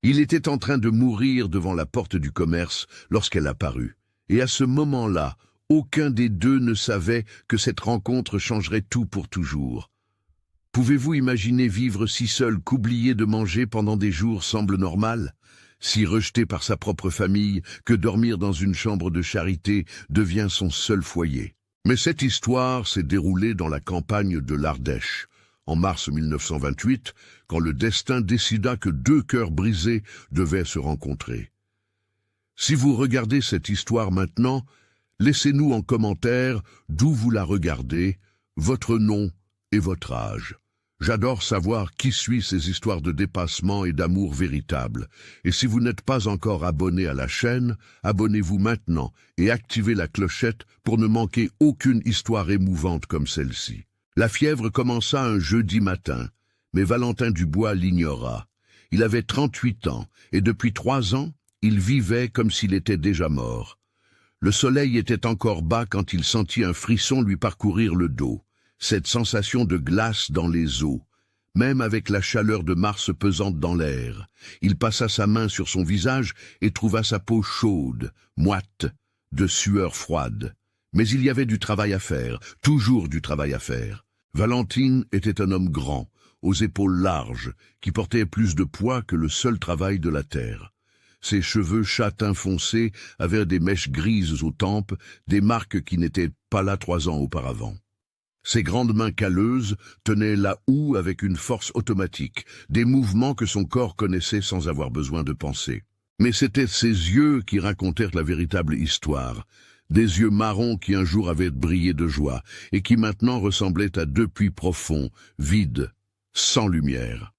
Il était en train de mourir devant la porte du commerce lorsqu'elle apparut. Et à ce moment-là, aucun des deux ne savait que cette rencontre changerait tout pour toujours. Pouvez-vous imaginer vivre si seul qu'oublier de manger pendant des jours semble normal? Si rejeté par sa propre famille que dormir dans une chambre de charité devient son seul foyer. Mais cette histoire s'est déroulée dans la campagne de l'Ardèche, en mars 1928, quand le destin décida que deux cœurs brisés devaient se rencontrer. Si vous regardez cette histoire maintenant, laissez-nous en commentaire d'où vous la regardez, votre nom et votre âge. J'adore savoir qui suit ces histoires de dépassement et d'amour véritable. Et si vous n'êtes pas encore abonné à la chaîne, abonnez-vous maintenant et activez la clochette pour ne manquer aucune histoire émouvante comme celle-ci. La fièvre commença un jeudi matin, mais Valentin Dubois l'ignora. Il avait 38 ans et depuis 3 ans, il vivait comme s'il était déjà mort. Le soleil était encore bas quand il sentit un frisson lui parcourir le dos. Cette sensation de glace dans les os, même avec la chaleur de mars pesante dans l'air. Il passa sa main sur son visage et trouva sa peau chaude, moite, de sueur froide. Mais il y avait du travail à faire, toujours du travail à faire. Valentine était un homme grand, aux épaules larges, qui portait plus de poids que le seul travail de la terre. Ses cheveux châtains foncés avaient des mèches grises aux tempes, des marques qui n'étaient pas là 3 ans auparavant. Ses grandes mains calleuses tenaient la houe avec une force automatique, des mouvements que son corps connaissait sans avoir besoin de penser. Mais c'étaient ses yeux qui racontèrent la véritable histoire, des yeux marrons qui un jour avaient brillé de joie et qui maintenant ressemblaient à 2 puits profonds, vides, sans lumière.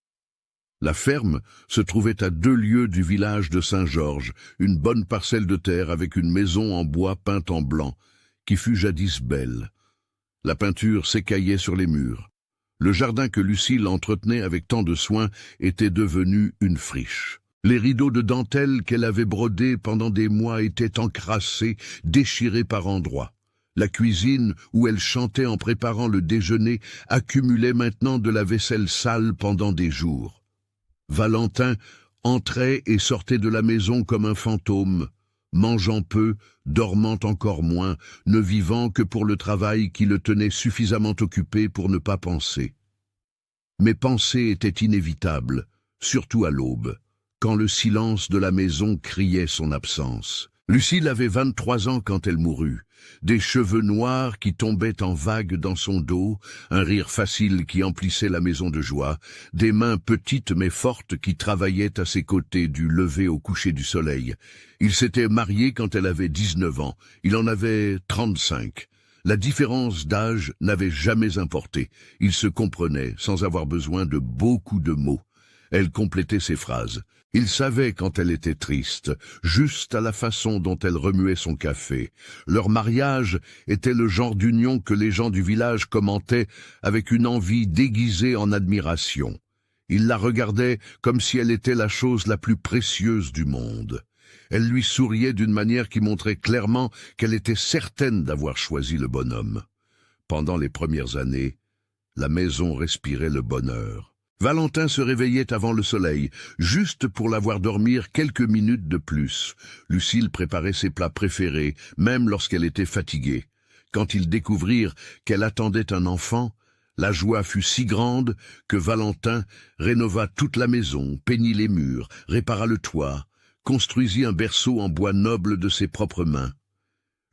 La ferme se trouvait à 2 lieues du village de Saint-Georges, une bonne parcelle de terre avec une maison en bois peinte en blanc, qui fut jadis belle. La peinture s'écaillait sur les murs. Le jardin que Lucille entretenait avec tant de soin était devenu une friche. Les rideaux de dentelle qu'elle avait brodés pendant des mois étaient encrassés, déchirés par endroits. La cuisine, où elle chantait en préparant le déjeuner, accumulait maintenant de la vaisselle sale pendant des jours. Valentin entrait et sortait de la maison comme un fantôme, mangeant peu, dormant encore moins, ne vivant que pour le travail qui le tenait suffisamment occupé pour ne pas penser. Mais penser était inévitable, surtout à l'aube, quand le silence de la maison criait son absence. Lucille avait 23 ans quand elle mourut, des cheveux noirs qui tombaient en vagues dans son dos, un rire facile qui emplissait la maison de joie, des mains petites mais fortes qui travaillaient à ses côtés du lever au coucher du soleil. Il s'était marié quand elle avait 19 ans, il en avait 35. La différence d'âge n'avait jamais importé, ils se comprenaient sans avoir besoin de beaucoup de mots. Elle complétait ses phrases. Il savait quand elle était triste, juste à la façon dont elle remuait son café. Leur mariage était le genre d'union que les gens du village commentaient avec une envie déguisée en admiration. Ils la regardaient comme si elle était la chose la plus précieuse du monde. Elle lui souriait d'une manière qui montrait clairement qu'elle était certaine d'avoir choisi le bonhomme. Pendant les premières années, la maison respirait le bonheur. Valentin se réveillait avant le soleil, juste pour la voir dormir quelques minutes de plus. Lucille préparait ses plats préférés, même lorsqu'elle était fatiguée. Quand ils découvrirent qu'elle attendait un enfant, la joie fut si grande que Valentin rénova toute la maison, peignit les murs, répara le toit, construisit un berceau en bois noble de ses propres mains.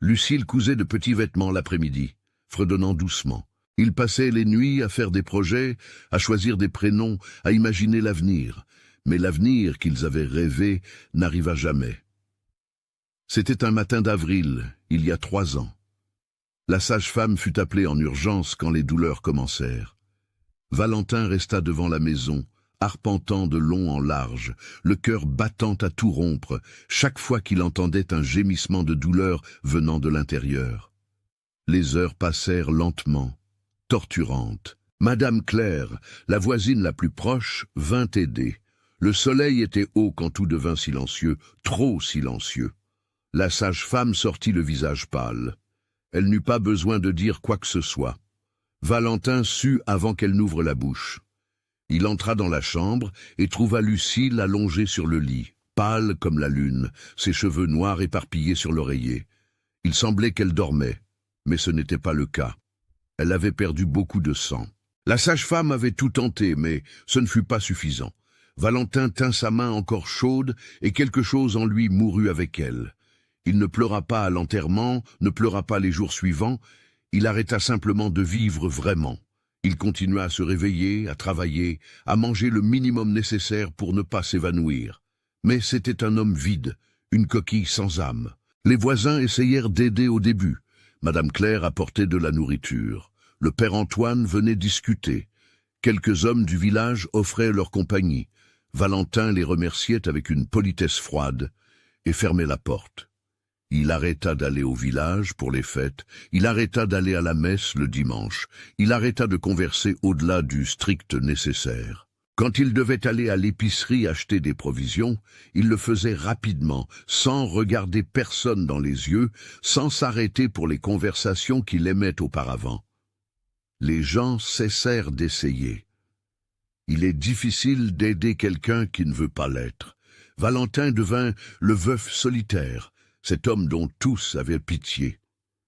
Lucille cousait de petits vêtements l'après-midi, fredonnant doucement. Ils passaient les nuits à faire des projets, à choisir des prénoms, à imaginer l'avenir. Mais l'avenir qu'ils avaient rêvé n'arriva jamais. C'était un matin d'avril, il y a 3 ans. La sage-femme fut appelée en urgence quand les douleurs commencèrent. Valentin resta devant la maison, arpentant de long en large, le cœur battant à tout rompre, chaque fois qu'il entendait un gémissement de douleur venant de l'intérieur. Les heures passèrent lentement, torturantes. Madame Claire, la voisine la plus proche, vint aider. Le soleil était haut quand tout devint silencieux, trop silencieux. La sage-femme sortit le visage pâle. Elle n'eut pas besoin de dire quoi que ce soit. Valentin sut avant qu'elle n'ouvre la bouche. Il entra dans la chambre et trouva Lucille allongée sur le lit, pâle comme la lune, ses cheveux noirs éparpillés sur l'oreiller. Il semblait qu'elle dormait, mais ce n'était pas le cas. Elle avait perdu beaucoup de sang. La sage-femme avait tout tenté, mais ce ne fut pas suffisant. Valentin tint sa main encore chaude et quelque chose en lui mourut avec elle. Il ne pleura pas à l'enterrement, ne pleura pas les jours suivants, il arrêta simplement de vivre vraiment. Il continua à se réveiller, à travailler, à manger le minimum nécessaire pour ne pas s'évanouir. Mais c'était un homme vide, une coquille sans âme. Les voisins essayèrent d'aider au début. Madame Claire apportait de la nourriture. Le père Antoine venait discuter. Quelques hommes du village offraient leur compagnie. Valentin les remerciait avec une politesse froide et fermait la porte. Il arrêta d'aller au village pour les fêtes, il arrêta d'aller à la messe le dimanche, il arrêta de converser au-delà du strict nécessaire. Quand il devait aller à l'épicerie acheter des provisions, il le faisait rapidement, sans regarder personne dans les yeux, sans s'arrêter pour les conversations qu'il aimait auparavant. Les gens cessèrent d'essayer. Il est difficile d'aider quelqu'un qui ne veut pas l'être. Valentin devint le veuf solitaire, cet homme dont tous avaient pitié,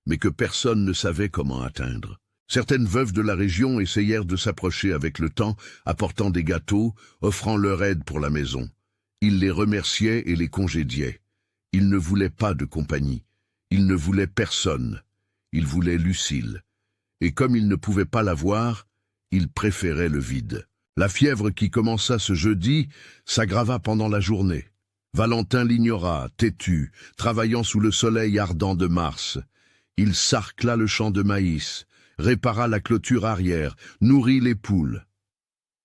mais que personne ne savait comment atteindre. Certaines veuves de la région essayèrent de s'approcher avec le temps, apportant des gâteaux, offrant leur aide pour la maison. Il les remerciait et les congédiait. Il ne voulait pas de compagnie. Il ne voulait personne. Il voulait Lucille. Et comme il ne pouvait pas la voir, il préférait le vide. La fièvre qui commença ce jeudi s'aggrava pendant la journée. Valentin l'ignora, têtu, travaillant sous le soleil ardent de mars. Il sarcla le champ de maïs, répara la clôture arrière, nourrit les poules.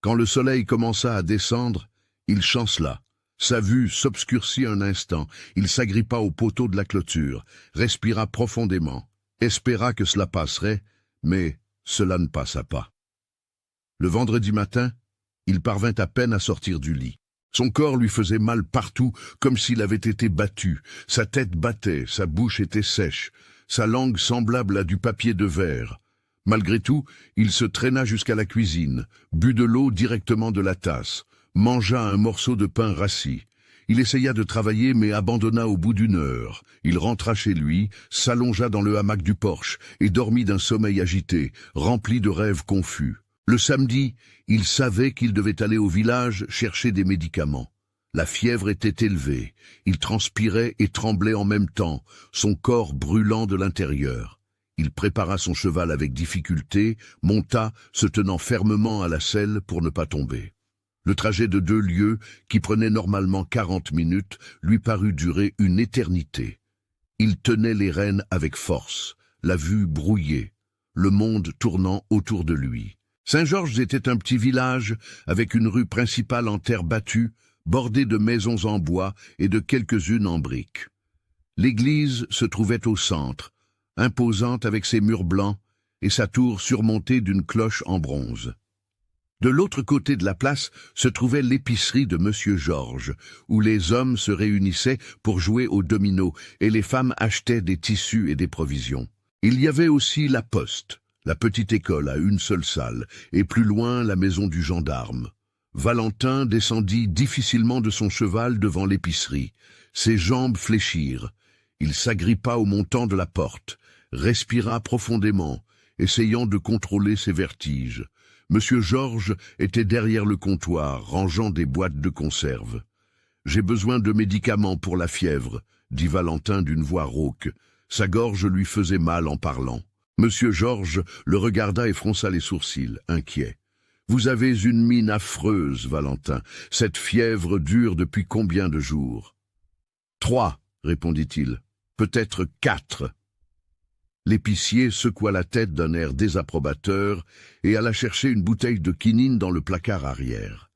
Quand le soleil commença à descendre, il chancela. Sa vue s'obscurcit un instant, il s'agrippa au poteau de la clôture, respira profondément, espéra que cela passerait, mais cela ne passa pas. Le vendredi matin, il parvint à peine à sortir du lit. Son corps lui faisait mal partout, comme s'il avait été battu. Sa tête battait, sa bouche était sèche, sa langue semblable à du papier de verre. Malgré tout, il se traîna jusqu'à la cuisine, but de l'eau directement de la tasse, mangea un morceau de pain rassis. Il essaya de travailler mais abandonna au bout d'une heure. Il rentra chez lui, s'allongea dans le hamac du porche et dormit d'un sommeil agité, rempli de rêves confus. Le samedi, il savait qu'il devait aller au village chercher des médicaments. La fièvre était élevée, il transpirait et tremblait en même temps, son corps brûlant de l'intérieur. Il prépara son cheval avec difficulté, monta, se tenant fermement à la selle pour ne pas tomber. Le trajet de 2 lieues, qui prenait normalement 40 minutes, lui parut durer une éternité. Il tenait les rênes avec force, la vue brouillée, le monde tournant autour de lui. Saint-Georges était un petit village avec une rue principale en terre battue, bordée de maisons en bois et de quelques-unes en briques. L'église se trouvait au centre, imposante avec ses murs blancs et sa tour surmontée d'une cloche en bronze. De l'autre côté de la place se trouvait l'épicerie de Monsieur Georges, où les hommes se réunissaient pour jouer aux dominos et les femmes achetaient des tissus et des provisions. Il y avait aussi la poste, la petite école à une seule salle, et plus loin la maison du gendarme. Valentin descendit difficilement de son cheval devant l'épicerie. Ses jambes fléchirent. Il s'agrippa au montant de la porte, respira profondément, essayant de contrôler ses vertiges. Monsieur Georges était derrière le comptoir, rangeant des boîtes de conserve. « J'ai besoin de médicaments pour la fièvre », dit Valentin d'une voix rauque. Sa gorge lui faisait mal en parlant. Monsieur Georges le regarda et fronça les sourcils, inquiet. « Vous avez une mine affreuse, Valentin. Cette fièvre dure depuis combien de jours ?»« 3, répondit-il. « Peut-être 4. » L'épicier secoua la tête d'un air désapprobateur et alla chercher une bouteille de quinine dans le placard arrière.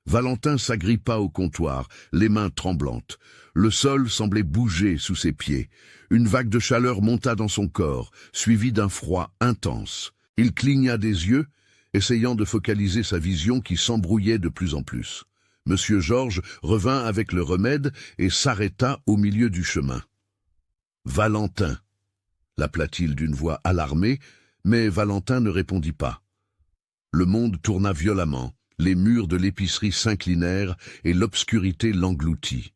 Valentin s'agrippa au comptoir, les mains tremblantes. Le sol semblait bouger sous ses pieds. Une vague de chaleur monta dans son corps, suivie d'un froid intense. Il cligna des yeux, essayant de focaliser sa vision qui s'embrouillait de plus en plus. Monsieur Georges revint avec le remède et s'arrêta au milieu du chemin. « Valentin !» l'appela-t-il d'une voix alarmée, mais Valentin ne répondit pas. Le monde tourna violemment. Les murs de l'épicerie s'inclinèrent et l'obscurité l'engloutit.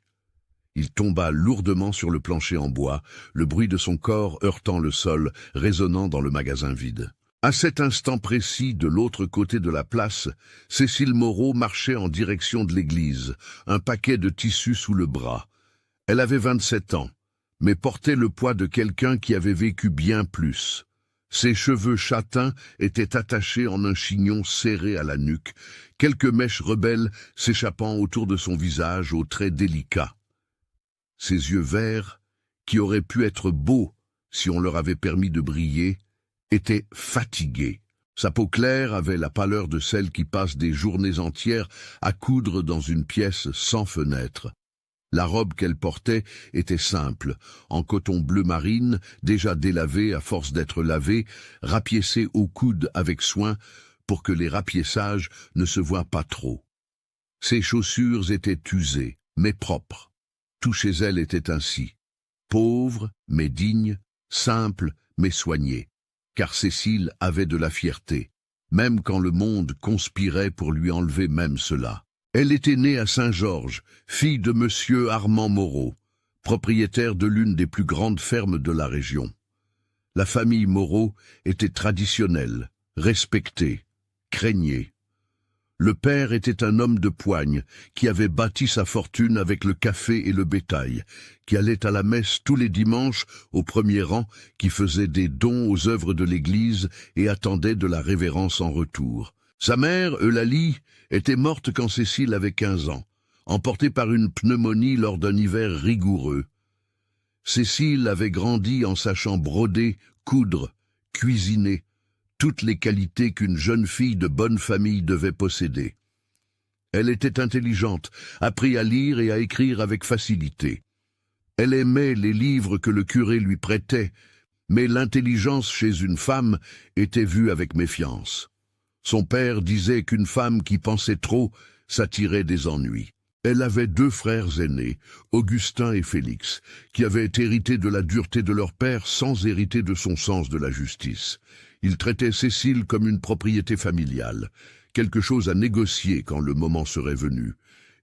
Il tomba lourdement sur le plancher en bois, le bruit de son corps heurtant le sol, résonnant dans le magasin vide. À cet instant précis, de l'autre côté de la place, Cécile Moreau marchait en direction de l'église, un paquet de tissus sous le bras. Elle avait 27 ans, mais portait le poids de quelqu'un qui avait vécu bien plus. Ses cheveux châtains étaient attachés en un chignon serré à la nuque, quelques mèches rebelles s'échappant autour de son visage aux traits délicats. Ses yeux verts, qui auraient pu être beaux si on leur avait permis de briller, était fatigué. Sa peau claire avait la pâleur de celle qui passe des journées entières à coudre dans une pièce sans fenêtre. La robe qu'elle portait était simple, en coton bleu marine, déjà délavé à force d'être lavé, rapiécé au coude avec soin pour que les rapiessages ne se voient pas trop. Ses chaussures étaient usées, mais propres. Tout chez elle était ainsi. Pauvre, mais digne, simple, mais soigné. Car Cécile avait de la fierté, même quand le monde conspirait pour lui enlever même cela. Elle était née à Saint-Georges, fille de monsieur Armand Moreau, propriétaire de l'une des plus grandes fermes de la région. La famille Moreau était traditionnelle, respectée, craignée. Le père était un homme de poigne qui avait bâti sa fortune avec le café et le bétail, qui allait à la messe tous les dimanches au premier rang, qui faisait des dons aux œuvres de l'Église et attendait de la révérence en retour. Sa mère, Eulalie, était morte quand Cécile avait 15 ans, emportée par une pneumonie lors d'un hiver rigoureux. Cécile avait grandi en sachant broder, coudre, cuisiner, toutes les qualités qu'une jeune fille de bonne famille devait posséder. Elle était intelligente, apprit à lire et à écrire avec facilité. Elle aimait les livres que le curé lui prêtait, mais l'intelligence chez une femme était vue avec méfiance. Son père disait qu'une femme qui pensait trop s'attirait des ennuis. Elle avait 2 frères aînés, Augustin et Félix, qui avaient hérité de la dureté de leur père sans hériter de son sens de la justice. Ils traitaient Cécile comme une propriété familiale, quelque chose à négocier quand le moment serait venu.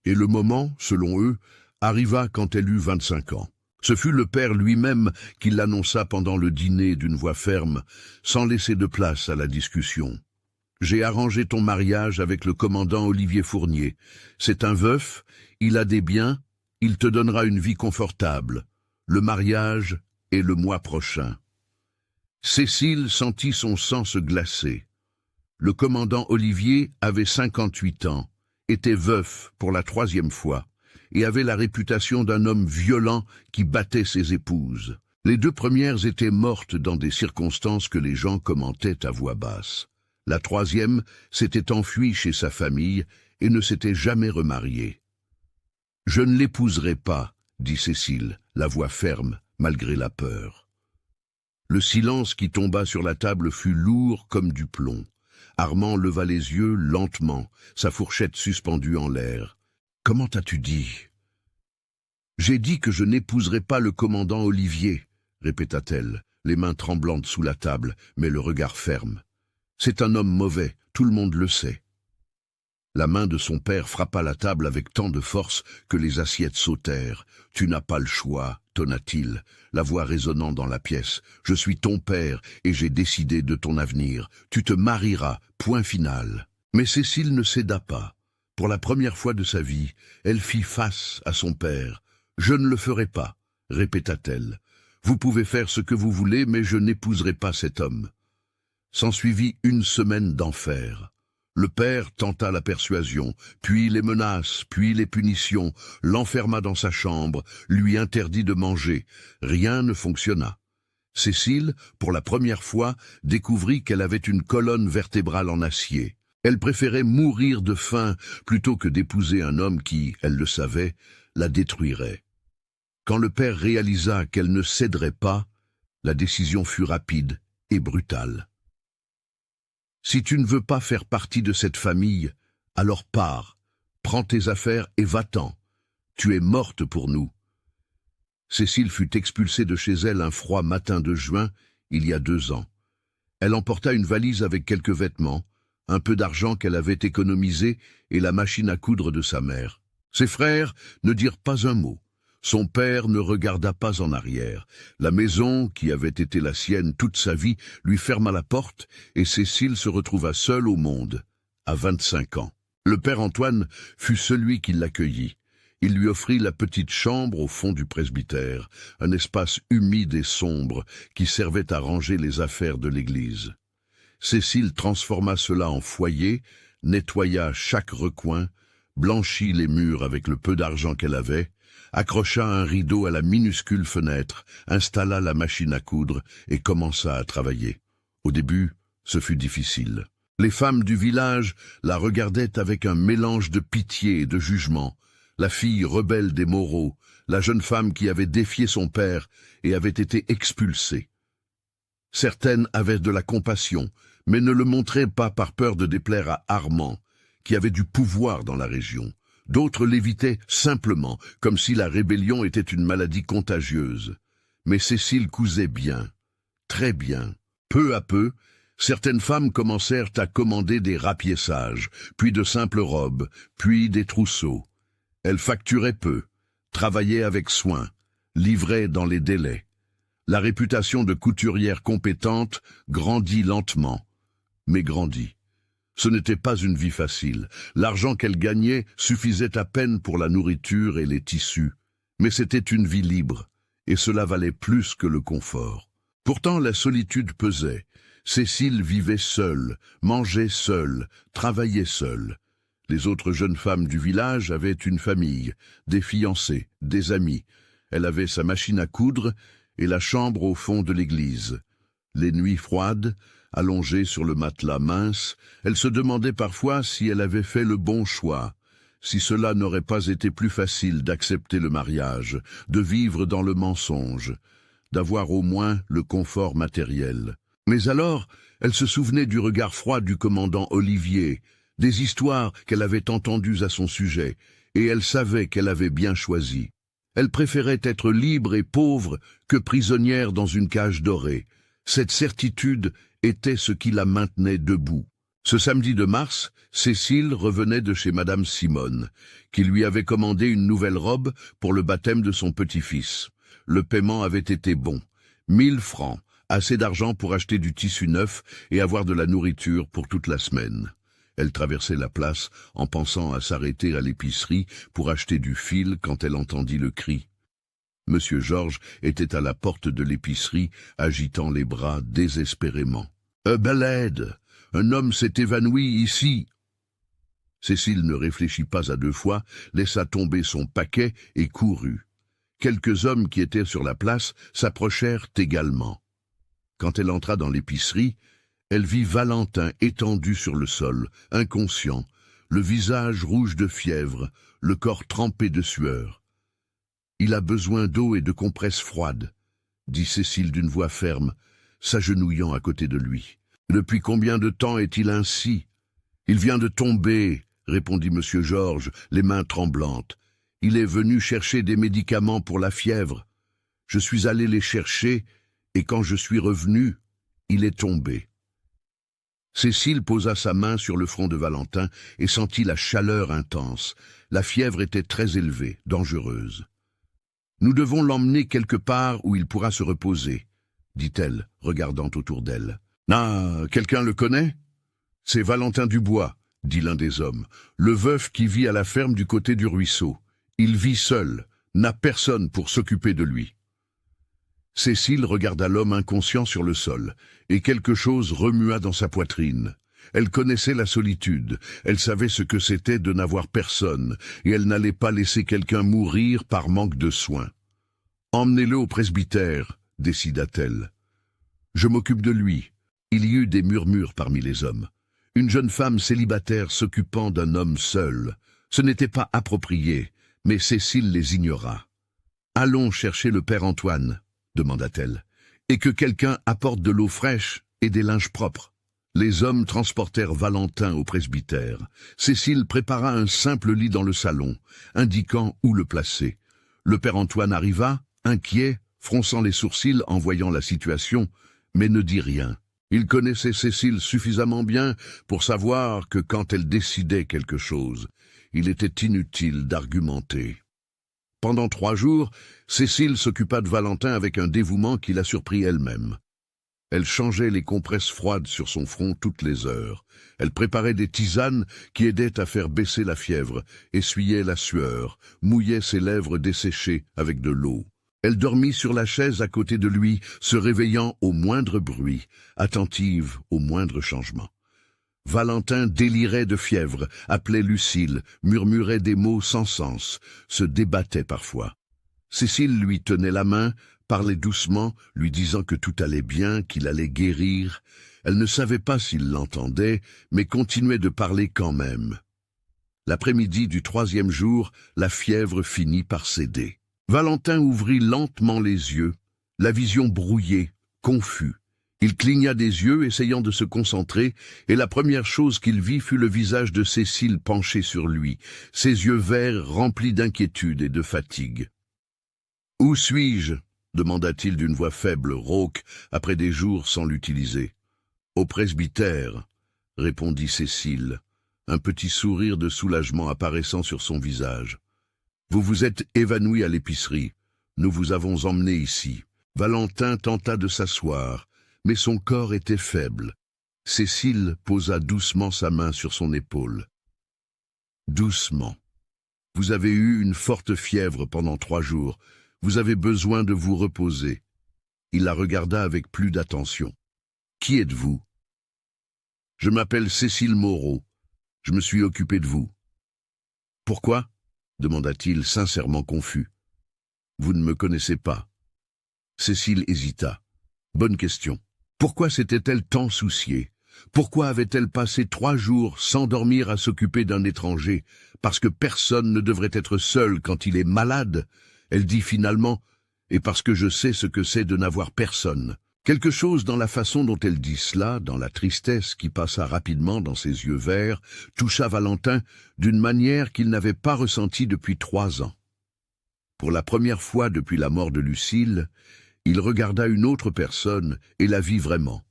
Et le moment, selon eux, arriva quand elle eut 25 ans. Ce fut le père lui-même qui l'annonça pendant le dîner d'une voix ferme, sans laisser de place à la discussion. « J'ai arrangé ton mariage avec le commandant Olivier Fournier. C'est un veuf, il a des biens, il te donnera une vie confortable. Le mariage est le mois prochain. » Cécile sentit son sang se glacer. Le commandant Olivier avait 58 ans, était veuf pour la 3e fois, et avait la réputation d'un homme violent qui battait ses épouses. Les 2 premières étaient mortes dans des circonstances que les gens commentaient à voix basse. La 3e s'était enfuie chez sa famille et ne s'était jamais remariée. « Je ne l'épouserai pas, » dit Cécile, la voix ferme, malgré la peur. Le silence qui tomba sur la table fut lourd comme du plomb. Armand leva les yeux lentement, sa fourchette suspendue en l'air. « Comment as-tu dit ?»« J'ai dit que je n'épouserais pas le commandant Olivier, » répéta-t-elle, les mains tremblantes sous la table, mais le regard ferme. « C'est un homme mauvais, tout le monde le sait. » La main de son père frappa la table avec tant de force que les assiettes sautèrent. « Tu n'as pas le choix, » tonna-t-il, la voix résonnant dans la pièce. « Je suis ton père et j'ai décidé de ton avenir. Tu te marieras, point final. » Mais Cécile ne céda pas. Pour la première fois de sa vie, elle fit face à son père. « Je ne le ferai pas, » répéta-t-elle. « Vous pouvez faire ce que vous voulez, mais je n'épouserai pas cet homme. » S'ensuivit une semaine d'enfer. Le père tenta la persuasion, puis les menaces, puis les punitions, l'enferma dans sa chambre, lui interdit de manger. Rien ne fonctionna. Cécile, pour la première fois, découvrit qu'elle avait une colonne vertébrale en acier. Elle préférait mourir de faim plutôt que d'épouser un homme qui, elle le savait, la détruirait. Quand le père réalisa qu'elle ne céderait pas, la décision fut rapide et brutale. Si tu ne veux pas faire partie de cette famille, alors pars, prends tes affaires et va-t'en. Tu es morte pour nous. Cécile fut expulsée de chez elle un froid matin de juin, il y a 2 ans. Elle emporta une valise avec quelques vêtements, un peu d'argent qu'elle avait économisé et la machine à coudre de sa mère. Ses frères ne dirent pas un mot. Son père ne regarda pas en arrière. La maison, qui avait été la sienne toute sa vie, lui ferma la porte et Cécile se retrouva seule au monde, à 25 ans. Le père Antoine fut celui qui l'accueillit. Il lui offrit la petite chambre au fond du presbytère, un espace humide et sombre qui servait à ranger les affaires de l'église. Cécile transforma cela en foyer, nettoya chaque recoin, blanchit les murs avec le peu d'argent qu'elle avait, accrocha un rideau à la minuscule fenêtre, installa la machine à coudre et commença à travailler. Au début, ce fut difficile. Les femmes du village la regardaient avec un mélange de pitié et de jugement. La fille rebelle des Moreau, la jeune femme qui avait défié son père et avait été expulsée. Certaines avaient de la compassion, mais ne le montraient pas par peur de déplaire à Armand, qui avait du pouvoir dans la région. D'autres l'évitaient simplement, comme si la rébellion était une maladie contagieuse. Mais Cécile cousait bien, très bien. Peu à peu, certaines femmes commencèrent à commander des rapiessages, puis de simples robes, puis des trousseaux. Elles facturaient peu, travaillaient avec soin, livraient dans les délais. La réputation de couturière compétente grandit lentement, mais grandit. Ce n'était pas une vie facile. L'argent qu'elle gagnait suffisait à peine pour la nourriture et les tissus. Mais c'était une vie libre, et cela valait plus que le confort. Pourtant, la solitude pesait. Cécile vivait seule, mangeait seule, travaillait seule. Les autres jeunes femmes du village avaient une famille, des fiancés, des amis. Elle avait sa machine à coudre et la chambre au fond de l'église. Les nuits froides, allongée sur le matelas mince, elle se demandait parfois si elle avait fait le bon choix, si cela n'aurait pas été plus facile d'accepter le mariage, de vivre dans le mensonge, d'avoir au moins le confort matériel. Mais alors, elle se souvenait du regard froid du commandant Olivier, des histoires qu'elle avait entendues à son sujet, et elle savait qu'elle avait bien choisi. Elle préférait être libre et pauvre que prisonnière dans une cage dorée. Cette certitude était ce qui la maintenait debout. Ce samedi de mars, Cécile revenait de chez Madame Simone, qui lui avait commandé une nouvelle robe pour le baptême de son petit-fils. Le paiement avait été bon. 1000 francs, assez d'argent pour acheter du tissu neuf et avoir de la nourriture pour toute la semaine. Elle traversait la place en pensant à s'arrêter à l'épicerie pour acheter du fil quand elle entendit le cri. Monsieur Georges était à la porte de l'épicerie, agitant les bras désespérément. « Belle aide! Un homme s'est évanoui ici !» Cécile ne réfléchit pas à deux fois, laissa tomber son paquet et courut. Quelques hommes qui étaient sur la place s'approchèrent également. Quand elle entra dans l'épicerie, elle vit Valentin étendu sur le sol, inconscient, le visage rouge de fièvre, le corps trempé de sueur. « Il a besoin d'eau et de compresses froides, » dit Cécile d'une voix ferme, s'agenouillant à côté de lui. « Depuis combien de temps est-il ainsi ?»« Il vient de tomber, » répondit Monsieur Georges, les mains tremblantes. « Il est venu chercher des médicaments pour la fièvre. Je suis allé les chercher, et quand je suis revenu, il est tombé. » Cécile posa sa main sur le front de Valentin et sentit la chaleur intense. La fièvre était très élevée, dangereuse. « Nous devons l'emmener quelque part où il pourra se reposer, » dit-elle, regardant autour d'elle. « Ah, quelqu'un le connaît ?»« C'est Valentin Dubois, » dit l'un des hommes, « le veuf qui vit à la ferme du côté du ruisseau. Il vit seul, n'a personne pour s'occuper de lui. » Cécile regarda l'homme inconscient sur le sol, et quelque chose remua dans sa poitrine. Elle connaissait la solitude, elle savait ce que c'était de n'avoir personne, et elle n'allait pas laisser quelqu'un mourir par manque de soins. « Emmenez-le au presbytère, » décida-t-elle. « Je m'occupe de lui. » Il y eut des murmures parmi les hommes. Une jeune femme célibataire s'occupant d'un homme seul. Ce n'était pas approprié, mais Cécile les ignora. « Allons chercher le père Antoine, » demanda-t-elle, « et que quelqu'un apporte de l'eau fraîche et des linges propres. » Les hommes transportèrent Valentin au presbytère. Cécile prépara un simple lit dans le salon, indiquant où le placer. Le père Antoine arriva, inquiet, fronçant les sourcils en voyant la situation, mais ne dit rien. Il connaissait Cécile suffisamment bien pour savoir que quand elle décidait quelque chose, il était inutile d'argumenter. Pendant 3 jours, Cécile s'occupa de Valentin avec un dévouement qui la surprit elle-même. Elle changeait les compresses froides sur son front toutes les heures. Elle préparait des tisanes qui aidaient à faire baisser la fièvre, essuyait la sueur, mouillait ses lèvres desséchées avec de l'eau. Elle dormit sur la chaise à côté de lui, se réveillant au moindre bruit, attentive au moindre changement. Valentin délirait de fièvre, appelait Lucile, murmurait des mots sans sens, se débattait parfois. Cécile lui tenait la main, parlait doucement, lui disant que tout allait bien, qu'il allait guérir. Elle ne savait pas s'il l'entendait, mais continuait de parler quand même. L'après-midi du 3e jour, la fièvre finit par céder. Valentin ouvrit lentement les yeux, la vision brouillée, confus. Il cligna des yeux, essayant de se concentrer, et la première chose qu'il vit fut le visage de Cécile penché sur lui, ses yeux verts remplis d'inquiétude et de fatigue. « Où suis-je » demanda-t-il d'une voix faible, rauque, après des jours sans l'utiliser. « Au presbytère » répondit Cécile, un petit sourire de soulagement apparaissant sur son visage. « Vous vous êtes évanoui à l'épicerie. Nous vous avons emmené ici. » Valentin tenta de s'asseoir, mais son corps était faible. Cécile posa doucement sa main sur son épaule. « Doucement. Vous avez eu une forte fièvre pendant 3 jours. Vous avez besoin de vous reposer. » Il la regarda avec plus d'attention. « Qui êtes-vous »« Je m'appelle Cécile Moreau. Je me suis occupé de vous. »« Pourquoi » demanda-t-il, sincèrement confus. « Vous ne me connaissez pas. » Cécile hésita. « Bonne question. Pourquoi s'était-elle tant souciée? Pourquoi avait-elle passé 3 jours sans dormir à s'occuper d'un étranger? Parce que personne ne devrait être seul quand il est malade. Elle dit finalement, et parce que je sais ce que c'est de n'avoir personne. Quelque chose dans la façon dont elle dit cela, dans la tristesse qui passa rapidement dans ses yeux verts, toucha Valentin d'une manière qu'il n'avait pas ressentie depuis 3 ans. Pour la première fois depuis la mort de Lucile, il regarda une autre personne et la vit vraiment.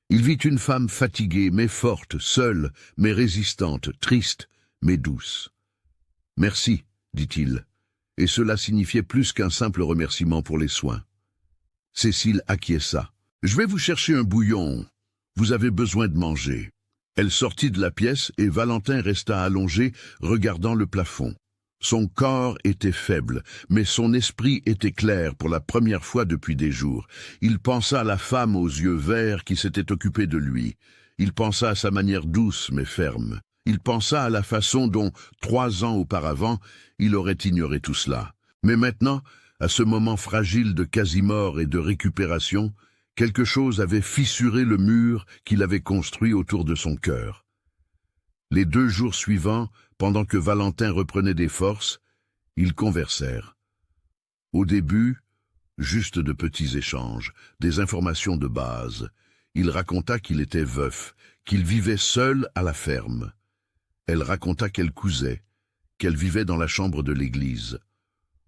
Il vit une femme fatiguée mais forte, seule mais résistante, triste mais douce. « Merci » dit-il, et cela signifiait plus qu'un simple remerciement pour les soins. Cécile acquiesça. « Je vais vous chercher un bouillon. Vous avez besoin de manger. » Elle sortit de la pièce et Valentin resta allongé, regardant le plafond. Son corps était faible, mais son esprit était clair pour la première fois depuis des jours. Il pensa à la femme aux yeux verts qui s'était occupée de lui. Il pensa à sa manière douce mais ferme. Il pensa à la façon dont, 3 ans auparavant, il aurait ignoré tout cela. Mais maintenant, à ce moment fragile de quasi-mort et de récupération, quelque chose avait fissuré le mur qu'il avait construit autour de son cœur. Les 2 jours suivants, pendant que Valentin reprenait des forces, ils conversèrent. Au début, juste de petits échanges, des informations de base. Il raconta qu'il était veuf, qu'il vivait seul à la ferme. Elle raconta qu'elle cousait, qu'elle vivait dans la chambre de l'église.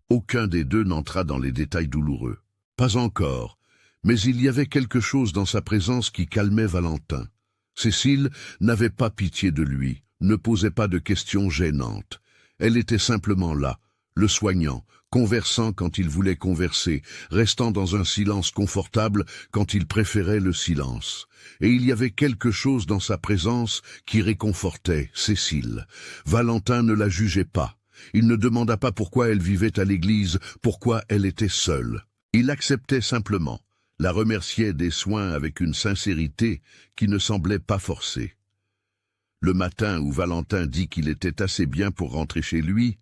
Aucun des deux n'entra dans les détails douloureux. Pas encore, mais il y avait quelque chose dans sa présence qui calmait Valentin. Cécile n'avait pas pitié de lui, ne posait pas de questions gênantes. Elle était simplement là, le soignant, conversant quand il voulait converser, restant dans un silence confortable quand il préférait le silence. Et il y avait quelque chose dans sa présence qui réconfortait Cécile. Valentin ne la jugeait pas. Il ne demanda pas pourquoi elle vivait à l'église, pourquoi elle était seule. Il acceptait simplement, la remerciait des soins avec une sincérité qui ne semblait pas forcée. Le matin où Valentin dit qu'il était assez bien pour rentrer chez lui,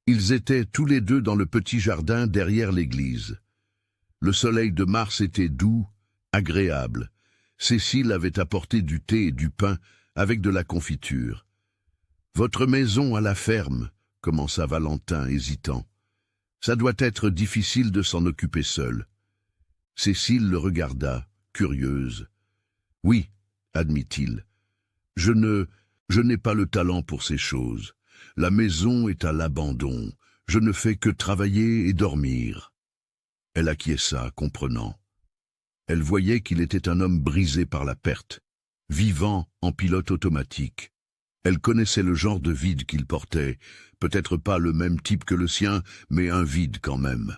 ils étaient tous les deux dans le petit jardin derrière l'église. Le soleil de mars était doux, agréable. Cécile avait apporté du thé et du pain avec de la confiture. « Votre maison à la ferme » commença Valentin, hésitant. « Ça doit être difficile de s'en occuper seul. » Cécile le regarda, curieuse. « Oui, » admit-il. « Je n'ai pas le talent pour ces choses. La maison est à l'abandon. Je ne fais que travailler et dormir. » Elle acquiesça, comprenant. Elle voyait qu'il était un homme brisé par la perte, vivant en pilote automatique. Elle connaissait le genre de vide qu'il portait, peut-être pas le même type que le sien, mais un vide quand même.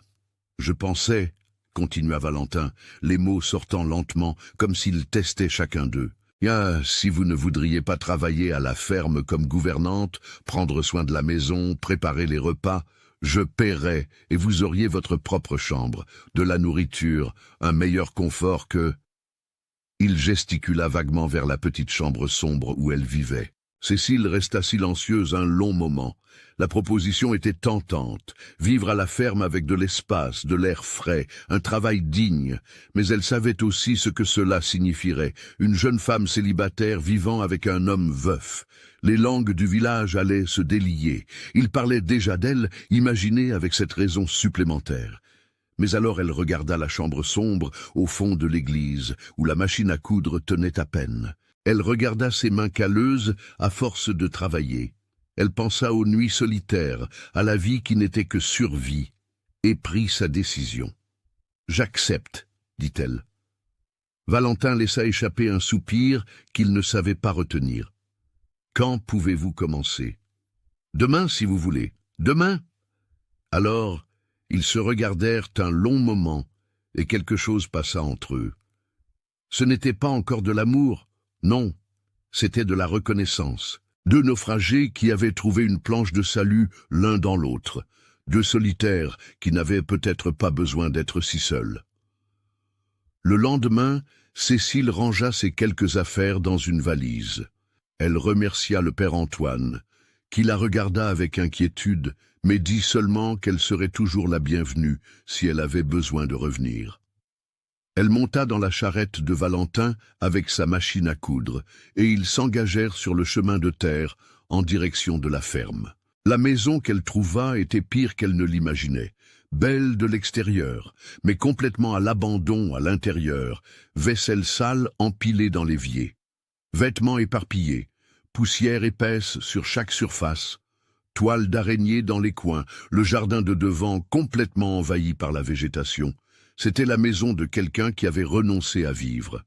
Je pensais, continua Valentin, les mots sortant lentement, comme s'il testait chacun d'eux. Ah, si vous ne voudriez pas travailler à la ferme comme gouvernante, prendre soin de la maison, préparer les repas, je paierais et vous auriez votre propre chambre, de la nourriture, un meilleur confort que... Il gesticula vaguement vers la petite chambre sombre où elle vivait. Cécile resta silencieuse un long moment. La proposition était tentante, vivre à la ferme avec de l'espace, de l'air frais, un travail digne, mais elle savait aussi ce que cela signifierait, une jeune femme célibataire vivant avec un homme veuf. Les langues du village allaient se délier. Ils parlaient déjà d'elle, imaginée avec cette raison supplémentaire. Mais alors elle regarda la chambre sombre au fond de l'église, où la machine à coudre tenait à peine. Elle regarda ses mains calleuses à force de travailler. Elle pensa aux nuits solitaires, à la vie qui n'était que survie, et prit sa décision. « J'accepte, dit-elle. Valentin laissa échapper un soupir qu'il ne savait pas retenir. « Quand pouvez-vous commencer ?»« Demain, si vous voulez. Demain ?» Alors, ils se regardèrent un long moment, et quelque chose passa entre eux. Ce n'était pas encore de l'amour. Non, c'était de la reconnaissance. Deux naufragés qui avaient trouvé une planche de salut l'un dans l'autre. Deux solitaires qui n'avaient peut-être pas besoin d'être si seuls. Le lendemain, Cécile rangea ses quelques affaires dans une valise. Elle remercia le père Antoine, qui la regarda avec inquiétude, mais dit seulement qu'elle serait toujours la bienvenue si elle avait besoin de revenir. Elle monta dans la charrette de Valentin avec sa machine à coudre, et ils s'engagèrent sur le chemin de terre en direction de la ferme. La maison qu'elle trouva était pire qu'elle ne l'imaginait. Belle de l'extérieur, mais complètement à l'abandon à l'intérieur, vaisselle sale empilée dans l'évier, vêtements éparpillés, poussière épaisse sur chaque surface, toiles d'araignée dans les coins, le jardin de devant complètement envahi par la végétation. C'était la maison de quelqu'un qui avait renoncé à vivre.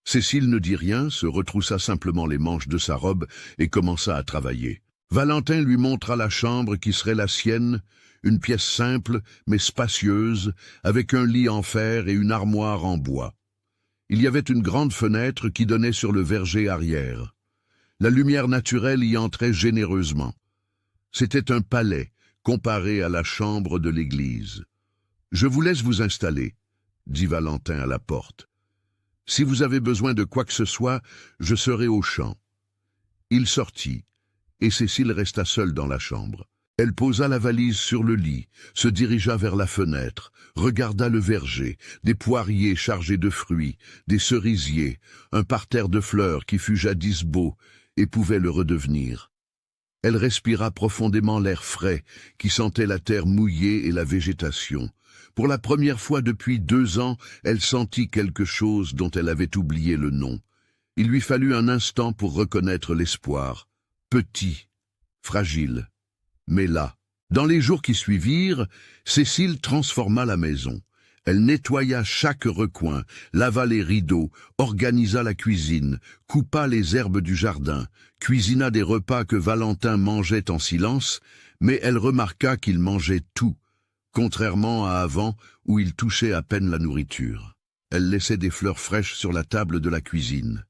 Cécile ne dit rien, se retroussa simplement les manches de sa robe et commença à travailler. Valentin lui montra la chambre qui serait la sienne, une pièce simple mais spacieuse, avec un lit en fer et une armoire en bois. Il y avait une grande fenêtre qui donnait sur le verger arrière. La lumière naturelle y entrait généreusement. C'était un palais, comparé à la chambre de l'église. « Je vous laisse vous installer, » dit Valentin à la porte. « Si vous avez besoin de quoi que ce soit, je serai au champ. » Il sortit, et Cécile resta seule dans la chambre. Elle posa la valise sur le lit, se dirigea vers la fenêtre, regarda le verger, des poiriers chargés de fruits, des cerisiers, un parterre de fleurs qui fut jadis beau et pouvait le redevenir. Elle respira profondément l'air frais qui sentait la terre mouillée et la végétation. Pour la première fois depuis 2 ans, elle sentit quelque chose dont elle avait oublié le nom. Il lui fallut un instant pour reconnaître l'espoir. Petit, fragile, mais là. Dans les jours qui suivirent, Cécile transforma la maison. Elle nettoya chaque recoin, lava les rideaux, organisa la cuisine, coupa les herbes du jardin, cuisina des repas que Valentin mangeait en silence, mais elle remarqua qu'il mangeait tout, contrairement à avant où il touchait à peine la nourriture. Elle laissait des fleurs fraîches sur la table de la cuisine.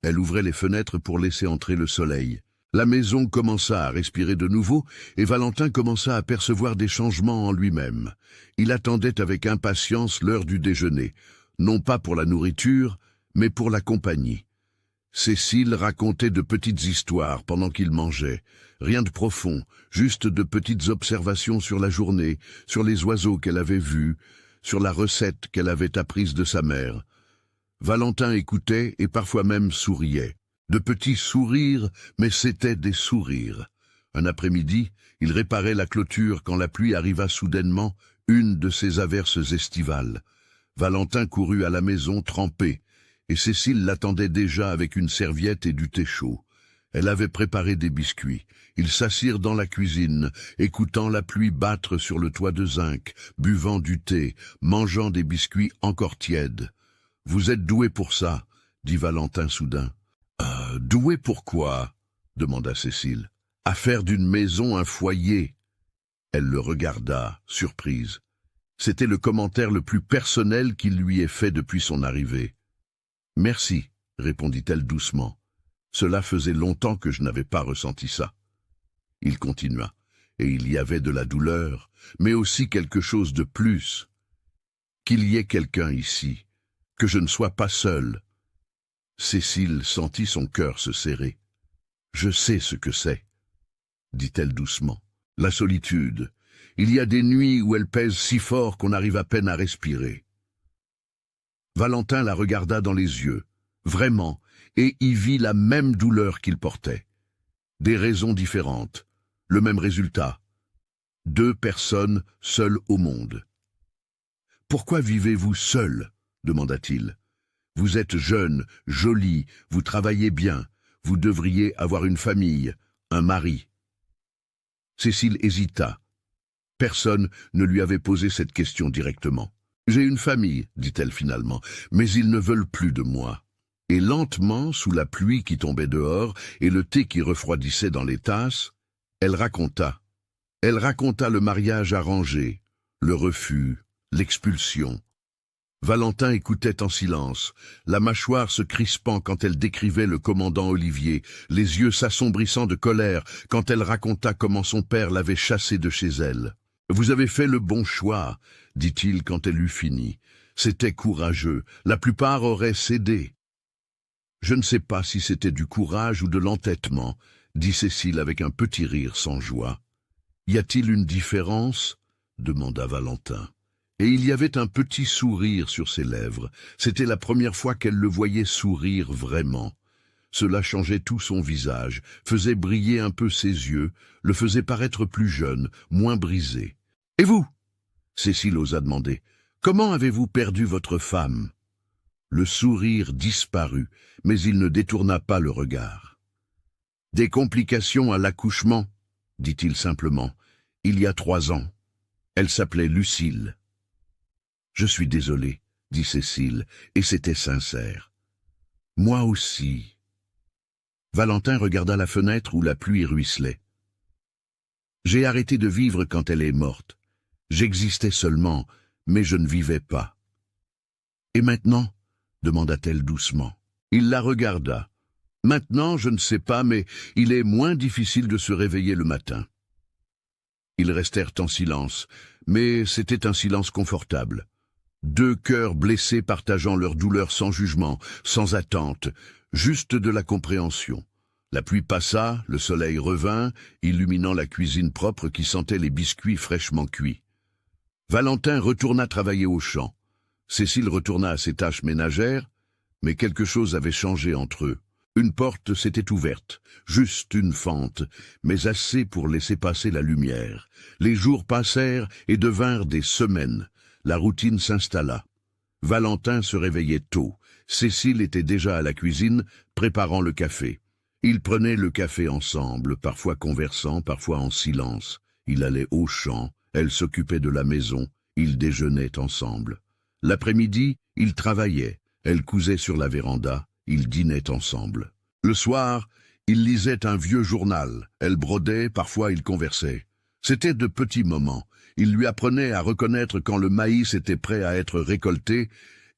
Elle ouvrait les fenêtres pour laisser entrer le soleil. La maison commença à respirer de nouveau et Valentin commença à percevoir des changements en lui-même. Il attendait avec impatience l'heure du déjeuner, non pas pour la nourriture, mais pour la compagnie. Cécile racontait de petites histoires pendant qu'il mangeait. Rien de profond, juste de petites observations sur la journée, sur les oiseaux qu'elle avait vus, sur la recette qu'elle avait apprise de sa mère. Valentin écoutait et parfois même souriait. De petits sourires, mais c'étaient des sourires. Un après-midi, il réparait la clôture quand la pluie arriva soudainement, une de ces averses estivales. Valentin courut à la maison trempé, et Cécile l'attendait déjà avec une serviette et du thé chaud. Elle avait préparé des biscuits. Ils s'assirent dans la cuisine, écoutant la pluie battre sur le toit de zinc, buvant du thé, mangeant des biscuits encore tièdes. Vous êtes doué pour ça, dit Valentin soudain. Doué pour quoi? Demanda Cécile. À faire d'une maison un foyer. Elle le regarda, surprise. C'était le commentaire le plus personnel qu'il lui ait fait depuis son arrivée. Merci, répondit-elle doucement. Cela faisait longtemps que je n'avais pas ressenti ça. Il continua, et il y avait de la douleur, mais aussi quelque chose de plus. Qu'il y ait quelqu'un ici, que je ne sois pas seul. Cécile sentit son cœur se serrer. Je sais ce que c'est, dit-elle doucement. La solitude. Il y a des nuits où elle pèse si fort qu'on arrive à peine à respirer. Valentin la regarda dans les yeux, vraiment, et y vit la même douleur qu'il portait. Des raisons différentes, le même résultat. 2 personnes seules au monde. « Pourquoi vivez-vous seul ?» demanda-t-il. « Vous êtes jeune, jolie, vous travaillez bien, vous devriez avoir une famille, un mari. » Cécile hésita. Personne ne lui avait posé cette question directement. « J'ai une famille, dit-elle finalement, mais ils ne veulent plus de moi. » Et lentement, sous la pluie qui tombait dehors et le thé qui refroidissait dans les tasses, elle raconta. Elle raconta le mariage arrangé, le refus, l'expulsion. Valentin écoutait en silence, la mâchoire se crispant quand elle décrivait le commandant Olivier, les yeux s'assombrissant de colère quand elle raconta comment son père l'avait chassée de chez elle. « Vous avez fait le bon choix, » dit-il quand elle eut fini. « C'était courageux, la plupart auraient cédé. » « Je ne sais pas si c'était du courage ou de l'entêtement, » dit Cécile avec un petit rire sans joie. « Y a-t-il une différence ?» demanda Valentin. Et il y avait un petit sourire sur ses lèvres. C'était la première fois qu'elle le voyait sourire vraiment. Cela changeait tout son visage, faisait briller un peu ses yeux, le faisait paraître plus jeune, moins brisé. « Et vous ?» Cécile osa demander. « Comment avez-vous perdu votre femme ?» Le sourire disparut, mais il ne détourna pas le regard. « Des complications à l'accouchement, » dit-il simplement. « Il y a 3 ans. Elle s'appelait Lucille. » « Je suis désolé, » dit Cécile, et c'était sincère. « Moi aussi. » Valentin regarda la fenêtre où la pluie ruisselait. « J'ai arrêté de vivre quand elle est morte. J'existais seulement, mais je ne vivais pas. »« Et maintenant ?» demanda-t-elle doucement. Il la regarda. « Maintenant, je ne sais pas, mais il est moins difficile de se réveiller le matin. » Ils restèrent en silence, mais c'était un silence confortable. 2 cœurs blessés partageant leur douleur sans jugement, sans attente, juste de la compréhension. La pluie passa, le soleil revint, illuminant la cuisine propre qui sentait les biscuits fraîchement cuits. Valentin retourna travailler au champ. Cécile retourna à ses tâches ménagères, mais quelque chose avait changé entre eux. Une porte s'était ouverte, juste une fente, mais assez pour laisser passer la lumière. Les jours passèrent et devinrent des semaines. La routine s'installa. Valentin se réveillait tôt. Cécile était déjà à la cuisine, préparant le café. Ils prenaient le café ensemble, parfois conversant, parfois en silence. Il allait au champ, elle s'occupait de la maison, ils déjeunaient ensemble. L'après-midi, ils travaillaient, elle cousait sur la véranda, ils dînaient ensemble. Le soir, ils lisaient un vieux journal, elle brodait, parfois ils conversaient. C'était de petits moments. Il lui apprenait à reconnaître quand le maïs était prêt à être récolté.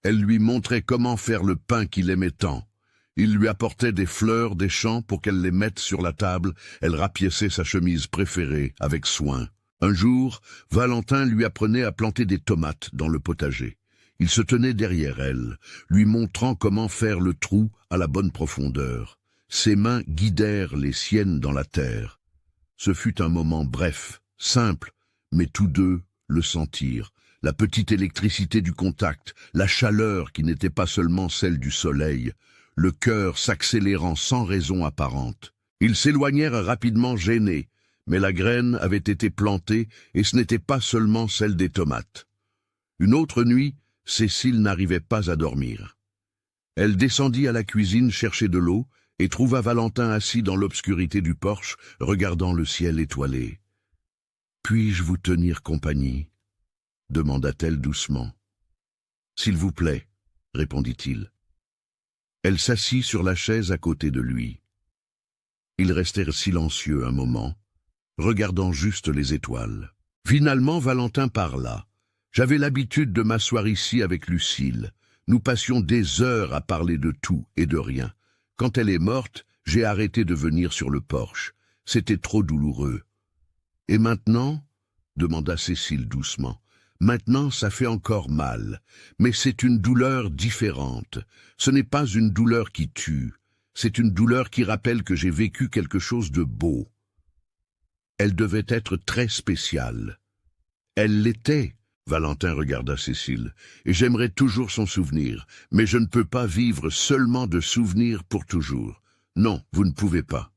Elle lui montrait comment faire le pain qu'il aimait tant. Il lui apportait des fleurs des champs pour qu'elle les mette sur la table. Elle rapiéçait sa chemise préférée avec soin. Un jour, Valentin lui apprenait à planter des tomates dans le potager. Il se tenait derrière elle, lui montrant comment faire le trou à la bonne profondeur. Ses mains guidèrent les siennes dans la terre. Ce fut un moment bref, simple, mais tous deux le sentirent. La petite électricité du contact, la chaleur qui n'était pas seulement celle du soleil, le cœur s'accélérant sans raison apparente. Ils s'éloignèrent rapidement gênés, mais la graine avait été plantée et ce n'était pas seulement celle des tomates. Une autre nuit, Cécile n'arrivait pas à dormir. Elle descendit à la cuisine chercher de l'eau et trouva Valentin assis dans l'obscurité du porche, regardant le ciel étoilé. « Puis-je vous tenir compagnie ?» demanda-t-elle doucement. « S'il vous plaît. » répondit-il. Elle s'assit sur la chaise à côté de lui. Ils restèrent silencieux un moment, regardant juste les étoiles. Finalement, Valentin parla. « J'avais l'habitude de m'asseoir ici avec Lucille. Nous passions des heures à parler de tout et de rien. Quand elle est morte, j'ai arrêté de venir sur le porche. C'était trop douloureux. »« Et maintenant ?» demanda Cécile doucement. « Maintenant, ça fait encore mal. Mais c'est une douleur différente. Ce n'est pas une douleur qui tue. C'est une douleur qui rappelle que j'ai vécu quelque chose de beau. » Elle devait être très spéciale. Elle l'était. Valentin regarda Cécile. « Et j'aimerais toujours son souvenir, mais je ne peux pas vivre seulement de souvenirs pour toujours. Non, vous ne pouvez pas. »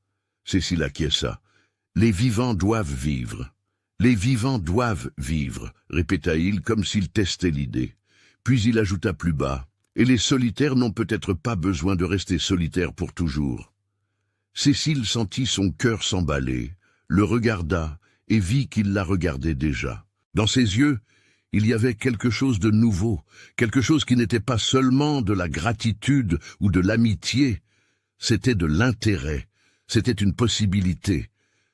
Cécile acquiesça. « Les vivants doivent vivre. Les vivants doivent vivre, » répéta-t-il comme s'il testait l'idée. Puis il ajouta plus bas. « Et les solitaires n'ont peut-être pas besoin de rester solitaires pour toujours. » Cécile sentit son cœur s'emballer, le regarda et vit qu'il la regardait déjà. Dans ses yeux, il y avait quelque chose de nouveau, quelque chose qui n'était pas seulement de la gratitude ou de l'amitié, c'était de l'intérêt, c'était une possibilité,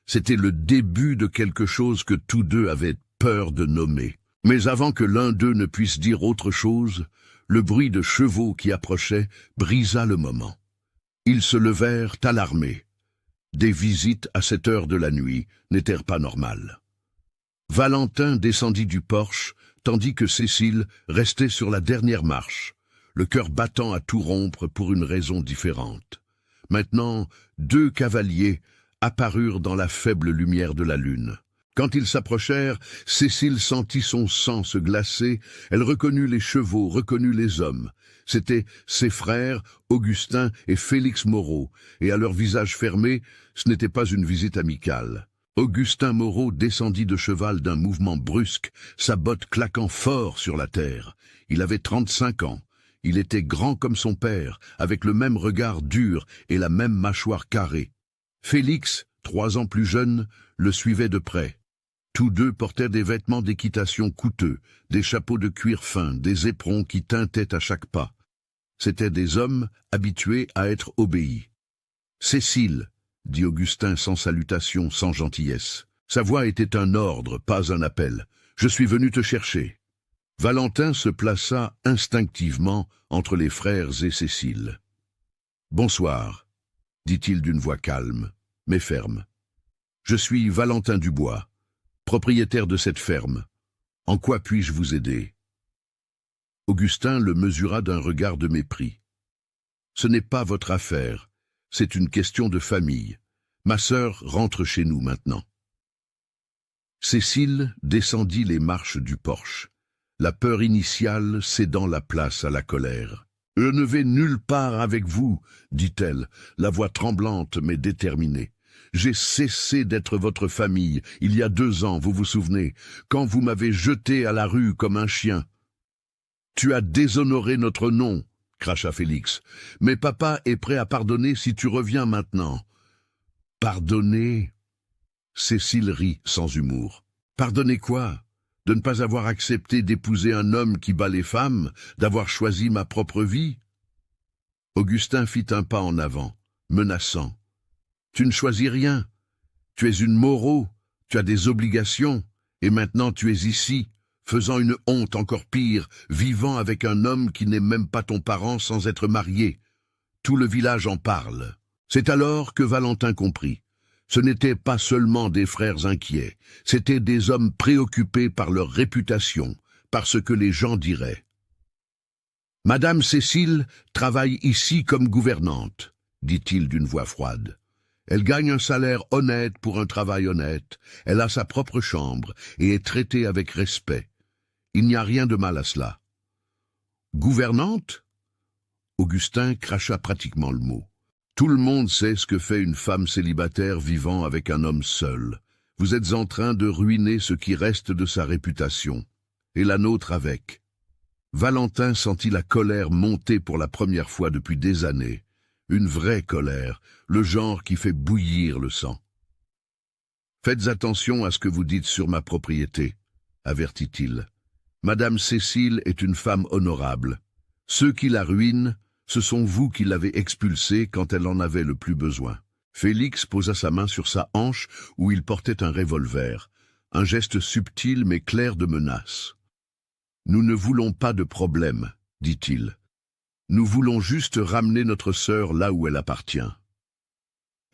c'était le début de quelque chose que tous deux avaient peur de nommer. Mais avant que l'un d'eux ne puisse dire autre chose, le bruit de chevaux qui approchaient brisa le moment. Ils se levèrent alarmés. Des visites à cette heure de la nuit n'étaient pas normales. Valentin descendit du porche, tandis que Cécile restait sur la dernière marche, le cœur battant à tout rompre pour une raison différente. Maintenant, 2 cavaliers apparurent dans la faible lumière de la lune. Quand ils s'approchèrent, Cécile sentit son sang se glacer, elle reconnut les chevaux, reconnut les hommes. C'étaient ses frères, Augustin et Félix Moreau, et à leur visage fermé, ce n'était pas une visite amicale. Augustin Moreau descendit de cheval d'un mouvement brusque, sa botte claquant fort sur la terre. Il avait 35 ans. Il était grand comme son père, avec le même regard dur et la même mâchoire carrée. Félix, 3 ans plus jeune, le suivait de près. Tous deux portaient des vêtements d'équitation coûteux, des chapeaux de cuir fin, des éperons qui tintaient à chaque pas. C'étaient des hommes habitués à être obéis. « Cécile » dit Augustin sans salutation, sans gentillesse. Sa voix était un ordre, pas un appel. « Je suis venu te chercher. » Valentin se plaça instinctivement entre les frères et Cécile. « Bonsoir, » dit-il d'une voix calme, mais ferme. « Je suis Valentin Dubois, propriétaire de cette ferme. En quoi puis-je vous aider ?» Augustin le mesura d'un regard de mépris. « Ce n'est pas votre affaire, c'est une question de famille. Ma sœur rentre chez nous maintenant. » Cécile descendit les marches du porche, la peur initiale cédant la place à la colère. « Je ne vais nulle part avec vous, » dit-elle, la voix tremblante mais déterminée. « J'ai cessé d'être votre famille, il y a 2 ans, vous vous souvenez, quand vous m'avez jeté à la rue comme un chien. »« Tu as déshonoré notre nom, » cracha Félix. « Mais papa est prêt à pardonner si tu reviens maintenant. »« Pardonner ?» Cécile rit sans humour. « Pardonner quoi ? De ne pas avoir accepté d'épouser un homme qui bat les femmes, d'avoir choisi ma propre vie ?» Augustin fit un pas en avant, menaçant. « Tu ne choisis rien. Tu es une Moreau, tu as des obligations, et maintenant tu es ici, faisant une honte encore pire, vivant avec un homme qui n'est même pas ton parent sans être marié. Tout le village en parle. » C'est alors que Valentin comprit. Ce n'étaient pas seulement des frères inquiets, c'étaient des hommes préoccupés par leur réputation, par ce que les gens diraient. « Madame Cécile travaille ici comme gouvernante, » dit-il d'une voix froide. « Elle gagne un salaire honnête pour un travail honnête, elle a sa propre chambre et est traitée avec respect. Il n'y a rien de mal à cela. »« Gouvernante ?» Augustin cracha pratiquement le mot. Tout le monde sait ce que fait une femme célibataire vivant avec un homme seul. Vous êtes en train de ruiner ce qui reste de sa réputation, et la nôtre avec. Valentin sentit la colère monter pour la première fois depuis des années. Une vraie colère, le genre qui fait bouillir le sang. « Faites attention à ce que vous dites sur ma propriété, » avertit-il. « Madame Cécile est une femme honorable. Ceux qui la ruinent, ce sont vous qui l'avez expulsée quand elle en avait le plus besoin. Félix posa sa main sur sa hanche où il portait un revolver, un geste subtil mais clair de menace. Nous ne voulons pas de problème, dit-il. Nous voulons juste ramener notre sœur là où elle appartient.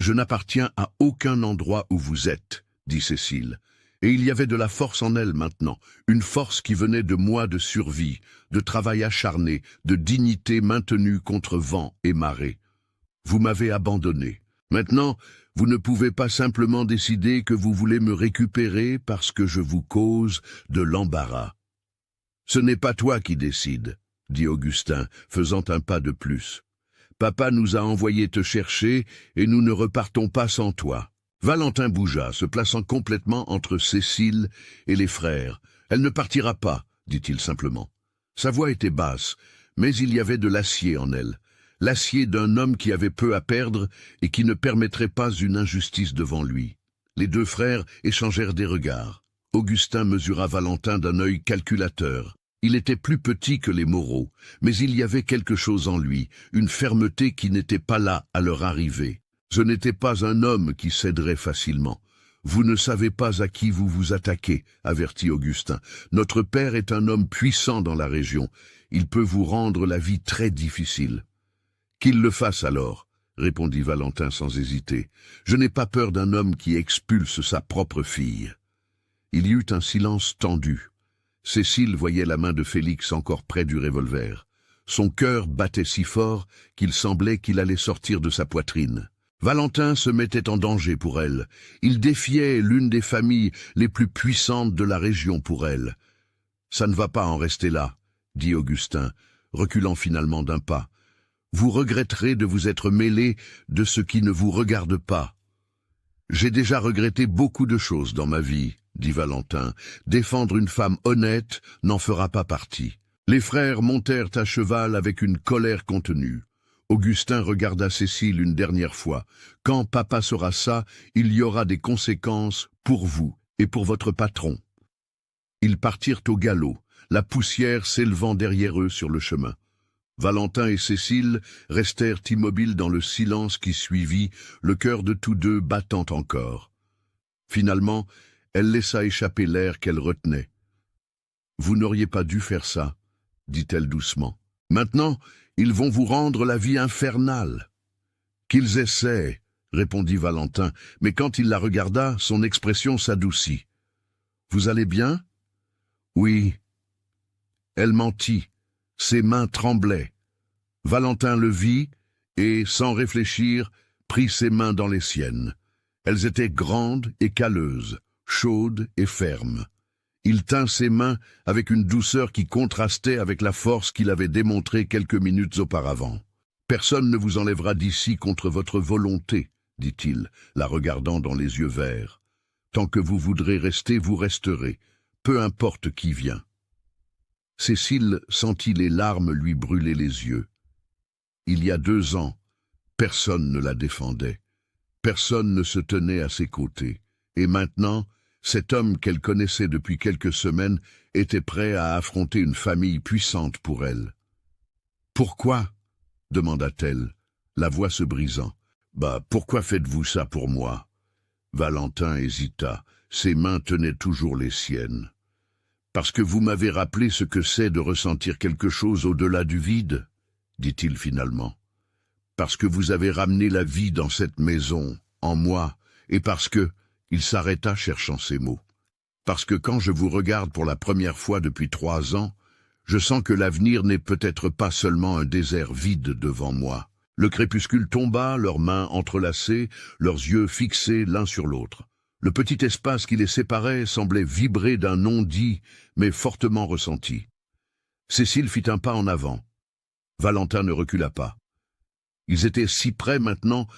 Je n'appartiens à aucun endroit où vous êtes, dit Cécile. Et il y avait de la force en elle maintenant, une force qui venait de mois de survie, de travail acharné, de dignité maintenue contre vent et marée. Vous m'avez abandonné. Maintenant, vous ne pouvez pas simplement décider que vous voulez me récupérer parce que je vous cause de l'embarras. Ce n'est pas toi qui décides, dit Augustin, faisant un pas de plus. Papa nous a envoyés te chercher et nous ne repartons pas sans toi. Valentin bougea, se plaçant complètement entre Cécile et les frères. Elle ne partira pas, dit-il simplement. Sa voix était basse, mais il y avait de l'acier en elle. L'acier d'un homme qui avait peu à perdre et qui ne permettrait pas une injustice devant lui. Les deux frères échangèrent des regards. Augustin mesura Valentin d'un œil calculateur. Il était plus petit que les Moreau, mais il y avait quelque chose en lui, une fermeté qui n'était pas là à leur arrivée. Ce n'était pas un homme qui céderait facilement. Vous ne savez pas à qui vous vous attaquez, avertit Augustin. Notre père est un homme puissant dans la région. Il peut vous rendre la vie très difficile. Qu'il le fasse alors, répondit Valentin sans hésiter. Je n'ai pas peur d'un homme qui expulse sa propre fille. Il y eut un silence tendu. Cécile voyait la main de Félix encore près du revolver. Son cœur battait si fort qu'il semblait qu'il allait sortir de sa poitrine. Valentin se mettait en danger pour elle. Il défiait l'une des familles les plus puissantes de la région pour elle. « Ça ne va pas en rester là, » dit Augustin, reculant finalement d'un pas. « Vous regretterez de vous être mêlé de ce qui ne vous regarde pas. »« J'ai déjà regretté beaucoup de choses dans ma vie, » dit Valentin. « Défendre une femme honnête n'en fera pas partie. » Les frères montèrent à cheval avec une colère contenue. Augustin regarda Cécile une dernière fois. « Quand papa saura ça, il y aura des conséquences pour vous et pour votre patron. » Ils partirent au galop, la poussière s'élevant derrière eux sur le chemin. Valentin et Cécile restèrent immobiles dans le silence qui suivit, le cœur de tous deux battant encore. Finalement, elle laissa échapper l'air qu'elle retenait. « Vous n'auriez pas dû faire ça, » dit-elle doucement. « Maintenant, ils vont vous rendre la vie infernale. »« Qu'ils essaient, » répondit Valentin, mais quand il la regarda, son expression s'adoucit. « Vous allez bien ?»« Oui. » Elle mentit. Ses mains tremblaient. Valentin le vit et, sans réfléchir, prit ses mains dans les siennes. Elles étaient grandes et calleuses, chaudes et fermes. Il tint ses mains avec une douceur qui contrastait avec la force qu'il avait démontrée quelques minutes auparavant. « Personne ne vous enlèvera d'ici contre votre volonté, » dit-il, la regardant dans les yeux verts. « Tant que vous voudrez rester, vous resterez, peu importe qui vient. » Cécile sentit les larmes lui brûler les yeux. Il y a 2 ans, personne ne la défendait. Personne ne se tenait à ses côtés. Et maintenant, cet homme qu'elle connaissait depuis quelques semaines était prêt à affronter une famille puissante pour elle. « Pourquoi ?» demanda-t-elle, la voix se brisant. « Pourquoi faites-vous ça pour moi ?» Valentin hésita, ses mains tenaient toujours les siennes. « Parce que vous m'avez rappelé ce que c'est de ressentir quelque chose au-delà du vide, » dit-il finalement. « Parce que vous avez ramené la vie dans cette maison, en moi, et parce que... » Il s'arrêta cherchant ses mots. « Parce que quand je vous regarde pour la première fois depuis 3 ans, je sens que l'avenir n'est peut-être pas seulement un désert vide devant moi. » Le crépuscule tomba, leurs mains entrelacées, leurs yeux fixés l'un sur l'autre. Le petit espace qui les séparait semblait vibrer d'un non-dit, mais fortement ressenti. Cécile fit un pas en avant. Valentin ne recula pas. Ils étaient si près maintenant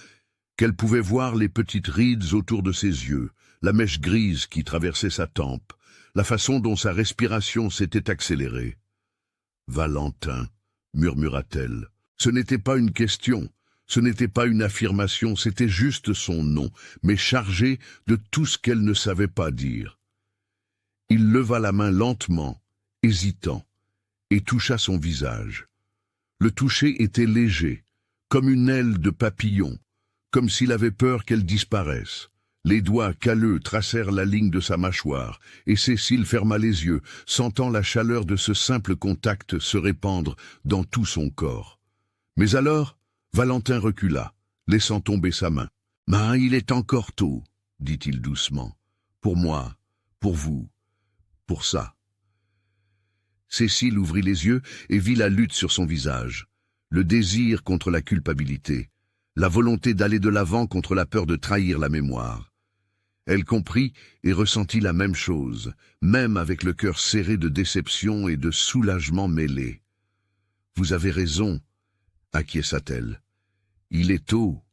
qu'elle pouvait voir les petites rides autour de ses yeux, la mèche grise qui traversait sa tempe, la façon dont sa respiration s'était accélérée. « Valentin » murmura-t-elle. Ce n'était pas une question, ce n'était pas une affirmation, c'était juste son nom, mais chargé de tout ce qu'elle ne savait pas dire. Il leva la main lentement, hésitant, et toucha son visage. Le toucher était léger, comme une aile de papillon, comme s'il avait peur qu'elle disparaisse. Les doigts calleux tracèrent la ligne de sa mâchoire, et Cécile ferma les yeux, sentant la chaleur de ce simple contact se répandre dans tout son corps. Mais alors, Valentin recula, laissant tomber sa main. « Mais il est encore tôt, » dit-il doucement. « Pour moi, pour vous, pour ça. » Cécile ouvrit les yeux et vit la lutte sur son visage. Le désir contre la culpabilité, la volonté d'aller de l'avant contre la peur de trahir la mémoire. Elle comprit et ressentit la même chose, même avec le cœur serré de déception et de soulagement mêlés. « Vous avez raison, » acquiesça-t-elle. « Il est tôt. »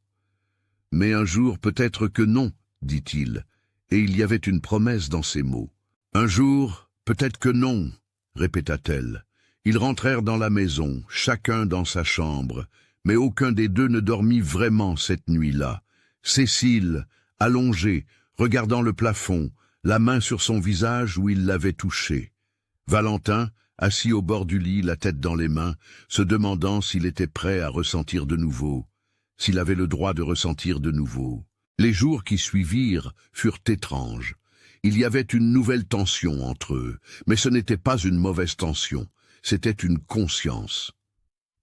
« Mais un jour peut-être que non, » dit-il, et il y avait une promesse dans ces mots. « Un jour, peut-être que non, » répéta-t-elle. Ils rentrèrent dans la maison, chacun dans sa chambre, mais aucun des deux ne dormit vraiment cette nuit-là. Cécile, allongée, regardant le plafond, la main sur son visage où il l'avait touché. Valentin, assis au bord du lit, la tête dans les mains, se demandant s'il était prêt à ressentir de nouveau, s'il avait le droit de ressentir de nouveau. Les jours qui suivirent furent étranges. Il y avait une nouvelle tension entre eux, mais ce n'était pas une mauvaise tension, c'était une conscience.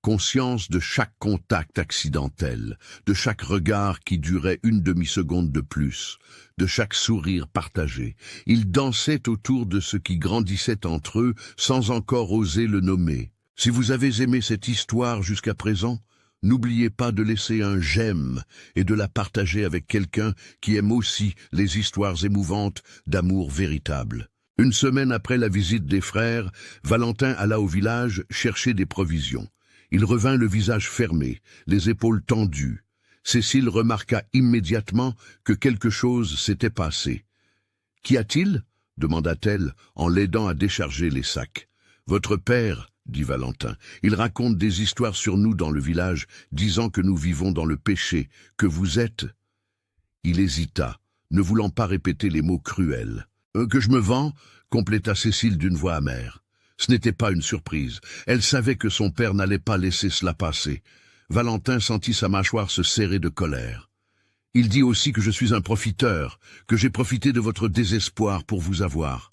Conscience de chaque contact accidentel, de chaque regard qui durait une demi-seconde de plus, de chaque sourire partagé. Ils dansaient autour de ce qui grandissait entre eux sans encore oser le nommer. Si vous avez aimé cette histoire jusqu'à présent, n'oubliez pas de laisser un j'aime et de la partager avec quelqu'un qui aime aussi les histoires émouvantes d'amour véritable. Une semaine après la visite des frères, Valentin alla au village chercher des provisions. Il revint le visage fermé, les épaules tendues. Cécile remarqua immédiatement que quelque chose s'était passé. « Qu'y a-t-il » demanda-t-elle en l'aidant à décharger les sacs. « Votre père, » dit Valentin, « il raconte des histoires sur nous dans le village, disant que nous vivons dans le péché, que vous êtes... » Il hésita, ne voulant pas répéter les mots cruels. « Que je me vends » compléta Cécile d'une voix amère. Ce n'était pas une surprise. Elle savait que son père n'allait pas laisser cela passer. Valentin sentit sa mâchoire se serrer de colère. « Il dit aussi que je suis un profiteur, que j'ai profité de votre désespoir pour vous avoir. »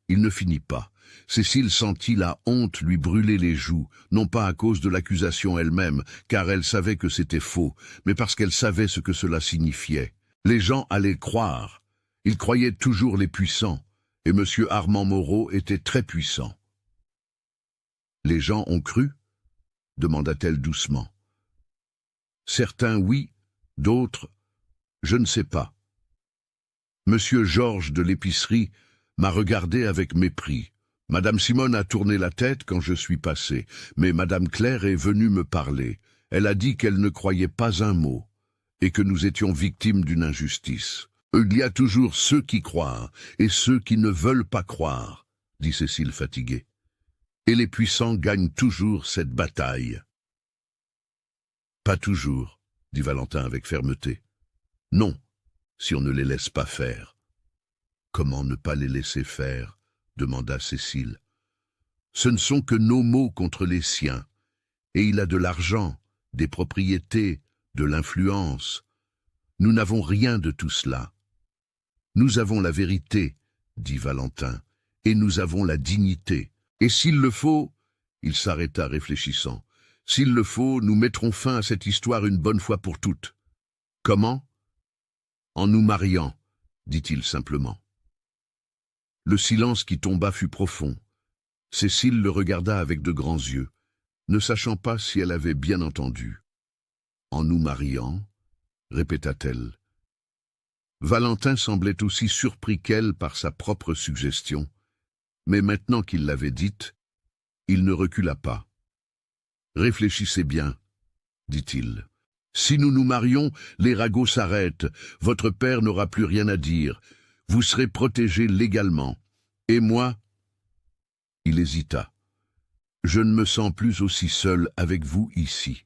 Il ne finit pas. Cécile sentit la honte lui brûler les joues, non pas à cause de l'accusation elle-même, car elle savait que c'était faux, mais parce qu'elle savait ce que cela signifiait. Les gens allaient croire. Ils croyaient toujours les puissants, et M. Armand Moreau était très puissant. « Les gens ont cru » demanda-t-elle doucement. « Certains oui, d'autres, je ne sais pas. Monsieur Georges de l'épicerie m'a regardé avec mépris. Madame Simone a tourné la tête quand je suis passé, mais Madame Claire est venue me parler. Elle a dit qu'elle ne croyait pas un mot, et que nous étions victimes d'une injustice. Il y a toujours ceux qui croient, et ceux qui ne veulent pas croire, dit Cécile fatiguée. Et les puissants gagnent toujours cette bataille. Pas toujours, dit Valentin avec fermeté. Non, si on ne les laisse pas faire. Comment ne pas les laisser faire ? Demanda Cécile. Ce ne sont que nos mots contre les siens. Et il a de l'argent, des propriétés, de l'influence. Nous n'avons rien de tout cela. Nous avons la vérité, dit Valentin, et nous avons la dignité. Et s'il le faut, il s'arrêta réfléchissant, s'il le faut, nous mettrons fin à cette histoire une bonne fois pour toutes. Comment ? En nous mariant, dit-il simplement. Le silence qui tomba fut profond. Cécile le regarda avec de grands yeux, ne sachant pas si elle avait bien entendu. En nous mariant, répéta-t-elle. Valentin semblait aussi surpris qu'elle par sa propre suggestion, mais maintenant qu'il l'avait dite, il ne recula pas. « Réfléchissez bien, dit-il. Si nous nous marions, les ragots s'arrêtent, votre père n'aura plus rien à dire, vous serez protégé légalement. Et moi ?» Il hésita. « Je ne me sens plus aussi seul avec vous ici. »«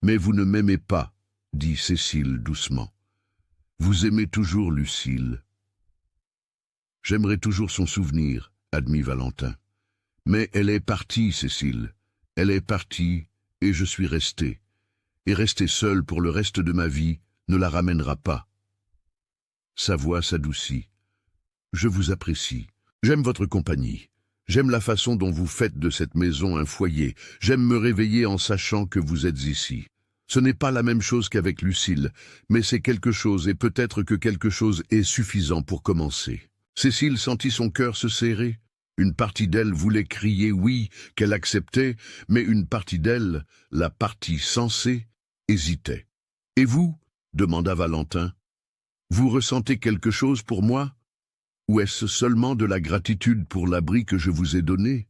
Mais vous ne m'aimez pas, » dit Cécile doucement. « Vous aimez toujours Lucille. » « J'aimerais toujours son souvenir, » admit Valentin. « Mais elle est partie, Cécile, Elle est partie, et je suis resté. Et rester seul pour le reste de ma vie ne la ramènera pas. Sa voix s'adoucit. Je vous apprécie. J'aime votre compagnie. J'aime la façon dont vous faites de cette maison un foyer. J'aime me réveiller en sachant que vous êtes ici. Ce n'est pas la même chose qu'avec Lucille, mais c'est quelque chose et peut-être que quelque chose est suffisant pour commencer. Cécile sentit son cœur se serrer. Une partie d'elle voulait crier oui, qu'elle acceptait, mais une partie d'elle, la partie sensée, hésitait. « Et vous ?» demanda Valentin. « Vous ressentez quelque chose pour moi ? Ou est-ce seulement de la gratitude pour l'abri que je vous ai donné ?»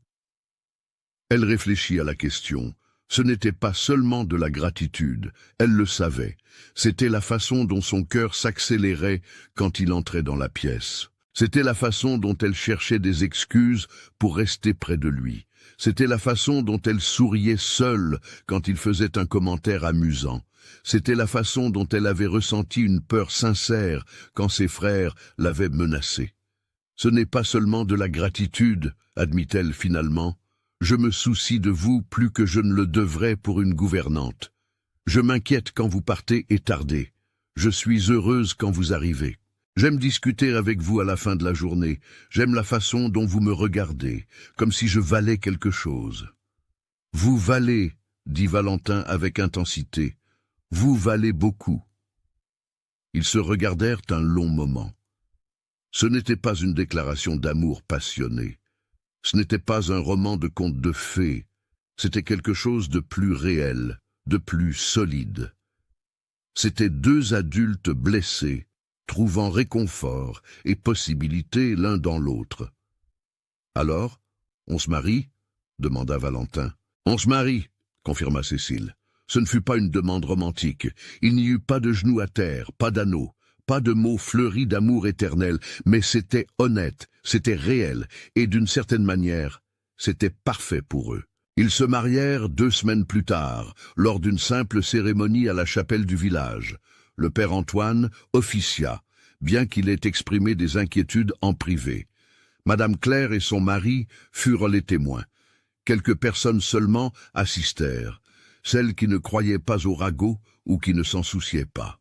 Elle réfléchit à la question. Ce n'était pas seulement de la gratitude, elle le savait. C'était la façon dont son cœur s'accélérait quand il entrait dans la pièce. C'était la façon dont elle cherchait des excuses pour rester près de lui. C'était la façon dont elle souriait seule quand il faisait un commentaire amusant. C'était la façon dont elle avait ressenti une peur sincère quand ses frères l'avaient menacée. « Ce n'est pas seulement de la gratitude, » admit-elle finalement. « Je me soucie de vous plus que je ne le devrais pour une gouvernante. Je m'inquiète quand vous partez et tardez. Je suis heureuse quand vous arrivez. J'aime discuter avec vous à la fin de la journée. J'aime la façon dont vous me regardez, comme si je valais quelque chose. »« Vous valez, » dit Valentin avec intensité. « Vous valez beaucoup. » Ils se regardèrent un long moment. Ce n'était pas une déclaration d'amour passionné. Ce n'était pas un roman de contes de fées. C'était quelque chose de plus réel, de plus solide. C'étaient deux adultes blessés, trouvant réconfort et possibilité l'un dans l'autre. « Alors, on se marie ?» demanda Valentin. « On se marie », confirma Cécile. Ce ne fut pas une demande romantique. Il n'y eut pas de genoux à terre, pas d'anneaux, pas de mots fleuris d'amour éternel, mais c'était honnête, c'était réel, et d'une certaine manière, c'était parfait pour eux. Ils se marièrent 2 semaines plus tard, lors d'une simple cérémonie à la chapelle du village. Le père Antoine officia, bien qu'il ait exprimé des inquiétudes en privé. Madame Claire et son mari furent les témoins. Quelques personnes seulement assistèrent, celles qui ne croyaient pas au ragot ou qui ne s'en souciaient pas.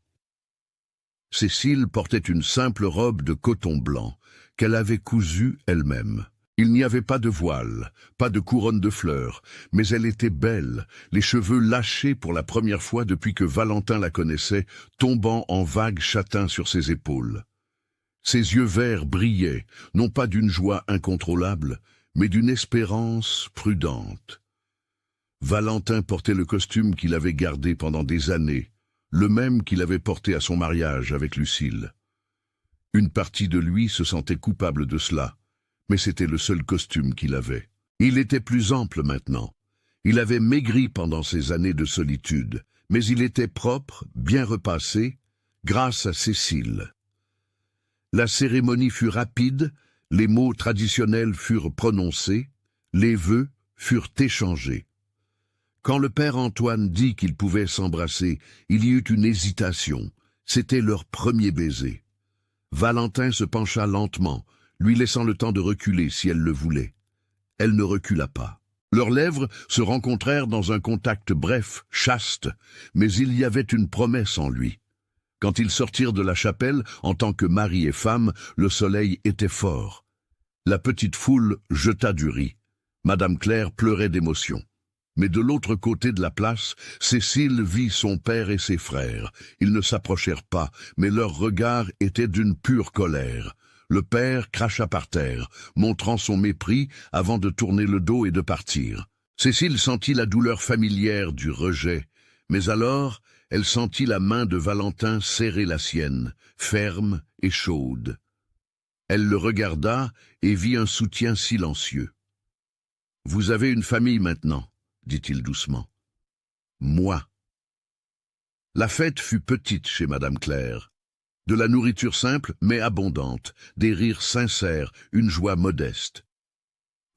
Cécile portait une simple robe de coton blanc, qu'elle avait cousue elle-même. Il n'y avait pas de voile, pas de couronne de fleurs, mais elle était belle, les cheveux lâchés pour la première fois depuis que Valentin la connaissait, tombant en vagues châtains sur ses épaules. Ses yeux verts brillaient, non pas d'une joie incontrôlable, mais d'une espérance prudente. Valentin portait le costume qu'il avait gardé pendant des années, le même qu'il avait porté à son mariage avec Lucille. Une partie de lui se sentait coupable de cela, mais c'était le seul costume qu'il avait. Il était plus ample maintenant. Il avait maigri pendant ces années de solitude, mais il était propre, bien repassé, grâce à Cécile. La cérémonie fut rapide, les mots traditionnels furent prononcés, les vœux furent échangés. Quand le père Antoine dit qu'ils pouvaient s'embrasser, il y eut une hésitation. C'était leur premier baiser. Valentin se pencha lentement, lui laissant le temps de reculer si elle le voulait. Elle ne recula pas. Leurs lèvres se rencontrèrent dans un contact bref, chaste, mais il y avait une promesse en lui. Quand ils sortirent de la chapelle, en tant que mari et femme, le soleil était fort. La petite foule jeta du riz. Madame Claire pleurait d'émotion. Mais de l'autre côté de la place, Cécile vit son père et ses frères. Ils ne s'approchèrent pas, mais leur regard était d'une pure colère. Le père cracha par terre, montrant son mépris avant de tourner le dos et de partir. Cécile sentit la douleur familière du rejet, mais alors elle sentit la main de Valentin serrer la sienne, ferme et chaude. Elle le regarda et vit un soutien silencieux. « Vous avez une famille maintenant », dit-il doucement. « Moi. » La fête fut petite chez Madame Claire. De la nourriture simple mais abondante, des rires sincères, une joie modeste.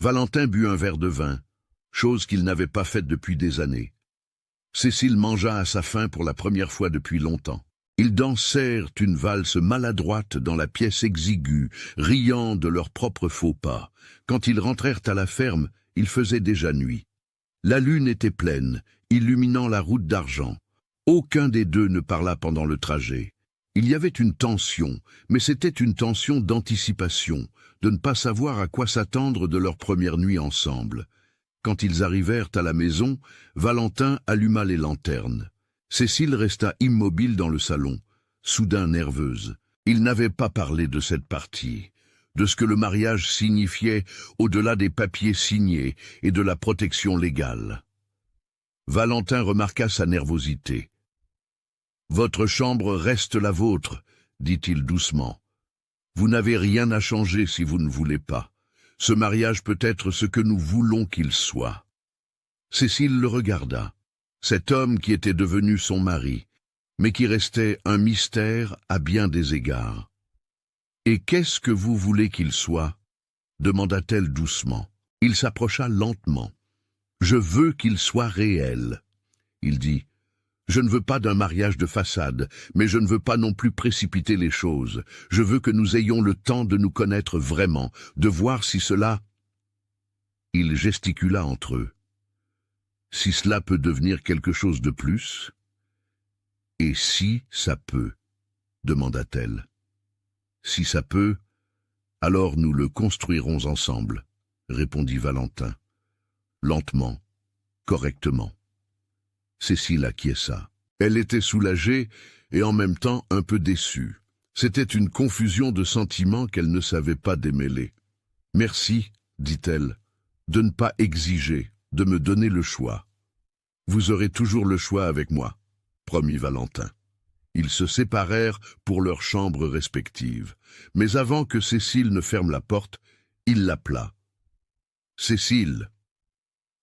Valentin but un verre de vin, chose qu'il n'avait pas faite depuis des années. Cécile mangea à sa faim pour la première fois depuis longtemps. Ils dansèrent une valse maladroite dans la pièce exiguë, riant de leurs propres faux pas. Quand ils rentrèrent à la ferme, il faisait déjà nuit. La lune était pleine, illuminant la route d'argent. Aucun des deux ne parla pendant le trajet. Il y avait une tension, mais c'était une tension d'anticipation, de ne pas savoir à quoi s'attendre de leur première nuit ensemble. Quand ils arrivèrent à la maison, Valentin alluma les lanternes. Cécile resta immobile dans le salon, soudain nerveuse. Ils n'avaient pas parlé de cette partie, de ce que le mariage signifiait au-delà des papiers signés et de la protection légale. Valentin remarqua sa nervosité. « Votre chambre reste la vôtre, dit-il doucement. Vous n'avez rien à changer si vous ne voulez pas. Ce mariage peut être ce que nous voulons qu'il soit. » Cécile le regarda. Cet homme qui était devenu son mari, mais qui restait un mystère à bien des égards. « Et qu'est-ce que vous voulez qu'il soit » demanda-t-elle doucement. Il s'approcha lentement. « Je veux qu'il soit réel. » Il dit. « Je ne veux pas d'un mariage de façade, mais je ne veux pas non plus précipiter les choses. Je veux que nous ayons le temps de nous connaître vraiment, de voir si cela... » Il gesticula entre eux. « Si cela peut devenir quelque chose de plus ?»« Et si ça peut ?» demanda-t-elle. « Si ça peut, alors nous le construirons ensemble, » répondit Valentin. Lentement, correctement. Cécile acquiesça. Elle était soulagée et en même temps un peu déçue. C'était une confusion de sentiments qu'elle ne savait pas démêler. « Merci, dit-elle, de ne pas exiger, de me donner le choix. Vous aurez toujours le choix avec moi, promit Valentin. Ils se séparèrent pour leurs chambres respectives. Mais avant que Cécile ne ferme la porte, il l'appela. « Cécile !»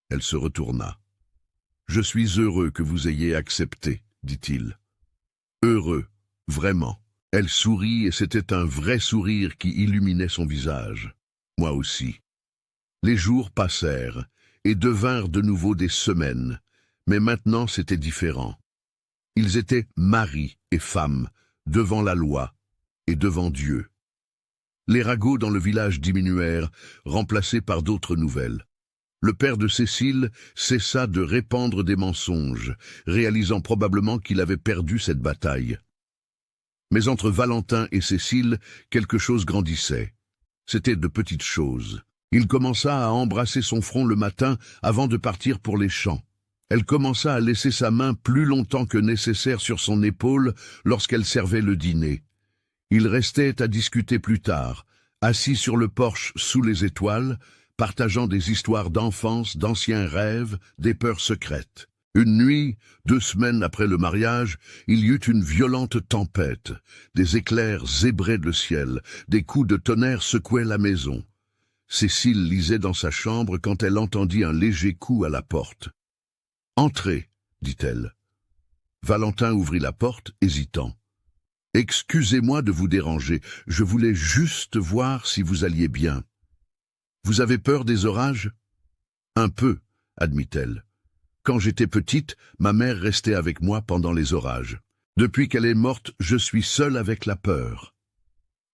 Elle se retourna. « Je suis heureux que vous ayez accepté, dit-il. Heureux, vraiment. » Elle sourit et c'était un vrai sourire qui illuminait son visage. Moi aussi. Les jours passèrent et devinrent de nouveau des semaines, mais maintenant c'était différent. Ils étaient mari et femme, devant la loi et devant Dieu. Les ragots dans le village diminuèrent, remplacés par d'autres nouvelles. Le père de Cécile cessa de répandre des mensonges, réalisant probablement qu'il avait perdu cette bataille. Mais entre Valentin et Cécile, quelque chose grandissait. C'était de petites choses. Il commença à embrasser son front le matin avant de partir pour les champs. Elle commença à laisser sa main plus longtemps que nécessaire sur son épaule lorsqu'elle servait le dîner. Ils restaient à discuter plus tard, assis sur le porche sous les étoiles, partageant des histoires d'enfance, d'anciens rêves, des peurs secrètes. Une nuit, 2 semaines après le mariage, il y eut une violente tempête. Des éclairs zébraient le ciel, des coups de tonnerre secouaient la maison. Cécile lisait dans sa chambre quand elle entendit un léger coup à la porte. « Entrez, dit-elle. Valentin ouvrit la porte, hésitant. « Excusez-moi de vous déranger, je voulais juste voir si vous alliez bien. » « Vous avez peur des orages ?»« Un peu, admit-elle. Quand j'étais petite, ma mère restait avec moi pendant les orages. Depuis qu'elle est morte, je suis seule avec la peur. »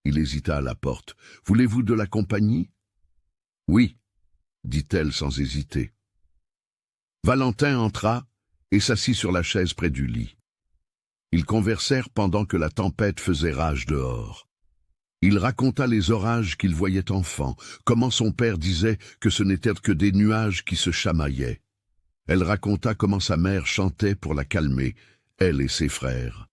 Il hésita à la porte. « Voulez-vous de la compagnie ?»« Oui, dit-elle sans hésiter. » Valentin entra et s'assit sur la chaise près du lit. Ils conversèrent pendant que la tempête faisait rage dehors. Il raconta les orages qu'il voyait enfant, comment son père disait que ce n'étaient que des nuages qui se chamaillaient. Elle raconta comment sa mère chantait pour la calmer, elle et ses frères.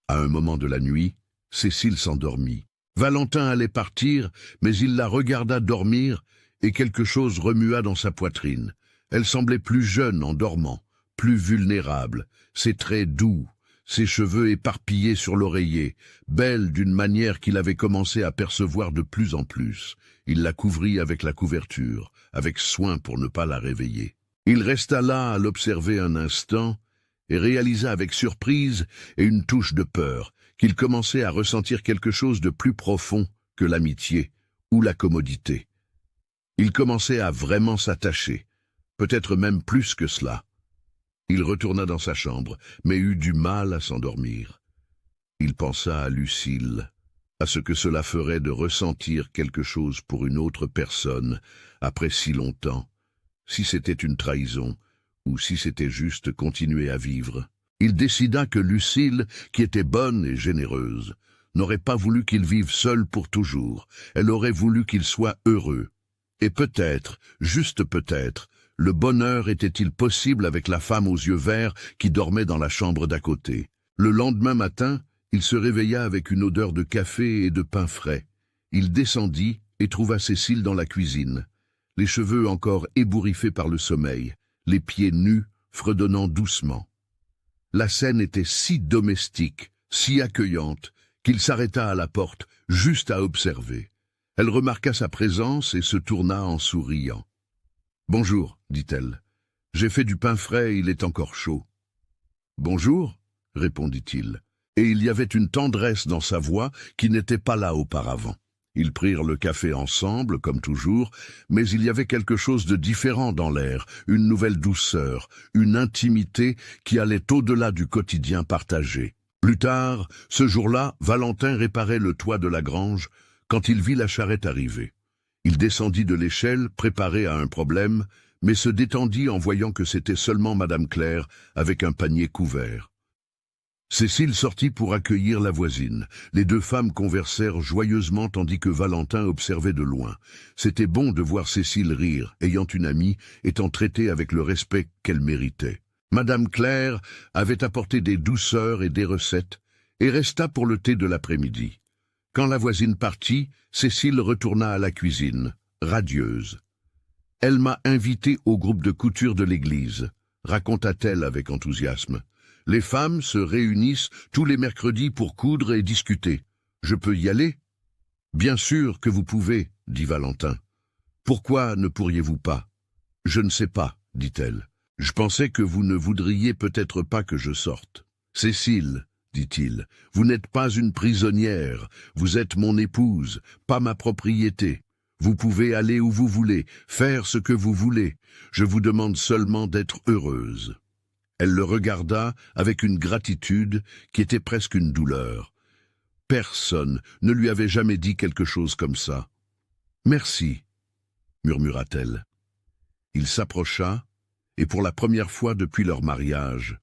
À un moment de la nuit, Cécile s'endormit. Valentin allait partir, mais il la regarda dormir et quelque chose remua dans sa poitrine. Elle semblait plus jeune en dormant, plus vulnérable, ses traits doux, ses cheveux éparpillés sur l'oreiller, belle d'une manière qu'il avait commencé à percevoir de plus en plus. Il la couvrit avec la couverture, avec soin pour ne pas la réveiller. Il resta là à l'observer un instant et réalisa avec surprise et une touche de peur qu'il commençait à ressentir quelque chose de plus profond que l'amitié ou la commodité. Il commençait à vraiment s'attacher, peut-être même plus que cela. Il retourna dans sa chambre, mais eut du mal à s'endormir. Il pensa à Lucille, à ce que cela ferait de ressentir quelque chose pour une autre personne après si longtemps, si c'était une trahison, ou si c'était juste continuer à vivre. Il décida que Lucille, qui était bonne et généreuse, n'aurait pas voulu qu'il vive seul pour toujours. Elle aurait voulu qu'il soit heureux. Et peut-être, juste peut-être, le bonheur était-il possible avec la femme aux yeux verts qui dormait dans la chambre d'à côté. Le lendemain matin, il se réveilla avec une odeur de café et de pain frais. Il descendit et trouva Cécile dans la cuisine, les cheveux encore ébouriffés par le sommeil, les pieds nus, fredonnant doucement. La scène était si domestique, si accueillante, qu'il s'arrêta à la porte, juste à observer. Elle remarqua sa présence et se tourna en souriant. « Bonjour, dit-elle. J'ai fait du pain frais, il est encore chaud. »« Bonjour, répondit-il, et il y avait une tendresse dans sa voix qui n'était pas là auparavant. Ils prirent le café ensemble, comme toujours, mais il y avait quelque chose de différent dans l'air, une nouvelle douceur, une intimité qui allait au-delà du quotidien partagé. Plus tard, ce jour-là, Valentin réparait le toit de la grange quand il vit la charrette arriver. Il descendit de l'échelle, préparé à un problème, mais se détendit en voyant que c'était seulement Madame Claire avec un panier couvert. Cécile sortit pour accueillir la voisine. Les deux femmes conversèrent joyeusement tandis que Valentin observait de loin. C'était bon de voir Cécile rire, ayant une amie, étant traitée avec le respect qu'elle méritait. Madame Claire avait apporté des douceurs et des recettes, et resta pour le thé de l'après-midi. Quand la voisine partit, Cécile retourna à la cuisine, radieuse. « Elle m'a invitée au groupe de couture de l'église », raconta-t-elle avec enthousiasme. « Les femmes se réunissent tous les mercredis pour coudre et discuter. Je peux y aller ?»« Bien sûr que vous pouvez, » dit Valentin. « Pourquoi ne pourriez-vous pas ?»« Je ne sais pas, » dit-elle. « Je pensais que vous ne voudriez peut-être pas que je sorte. »« Cécile, » dit-il, « vous n'êtes pas une prisonnière, vous êtes mon épouse, pas ma propriété. Vous pouvez aller où vous voulez, faire ce que vous voulez. Je vous demande seulement d'être heureuse. » Elle le regarda avec une gratitude qui était presque une douleur. Personne ne lui avait jamais dit quelque chose comme ça. « Merci, » murmura-t-elle. Il s'approcha, et pour la première fois depuis leur mariage,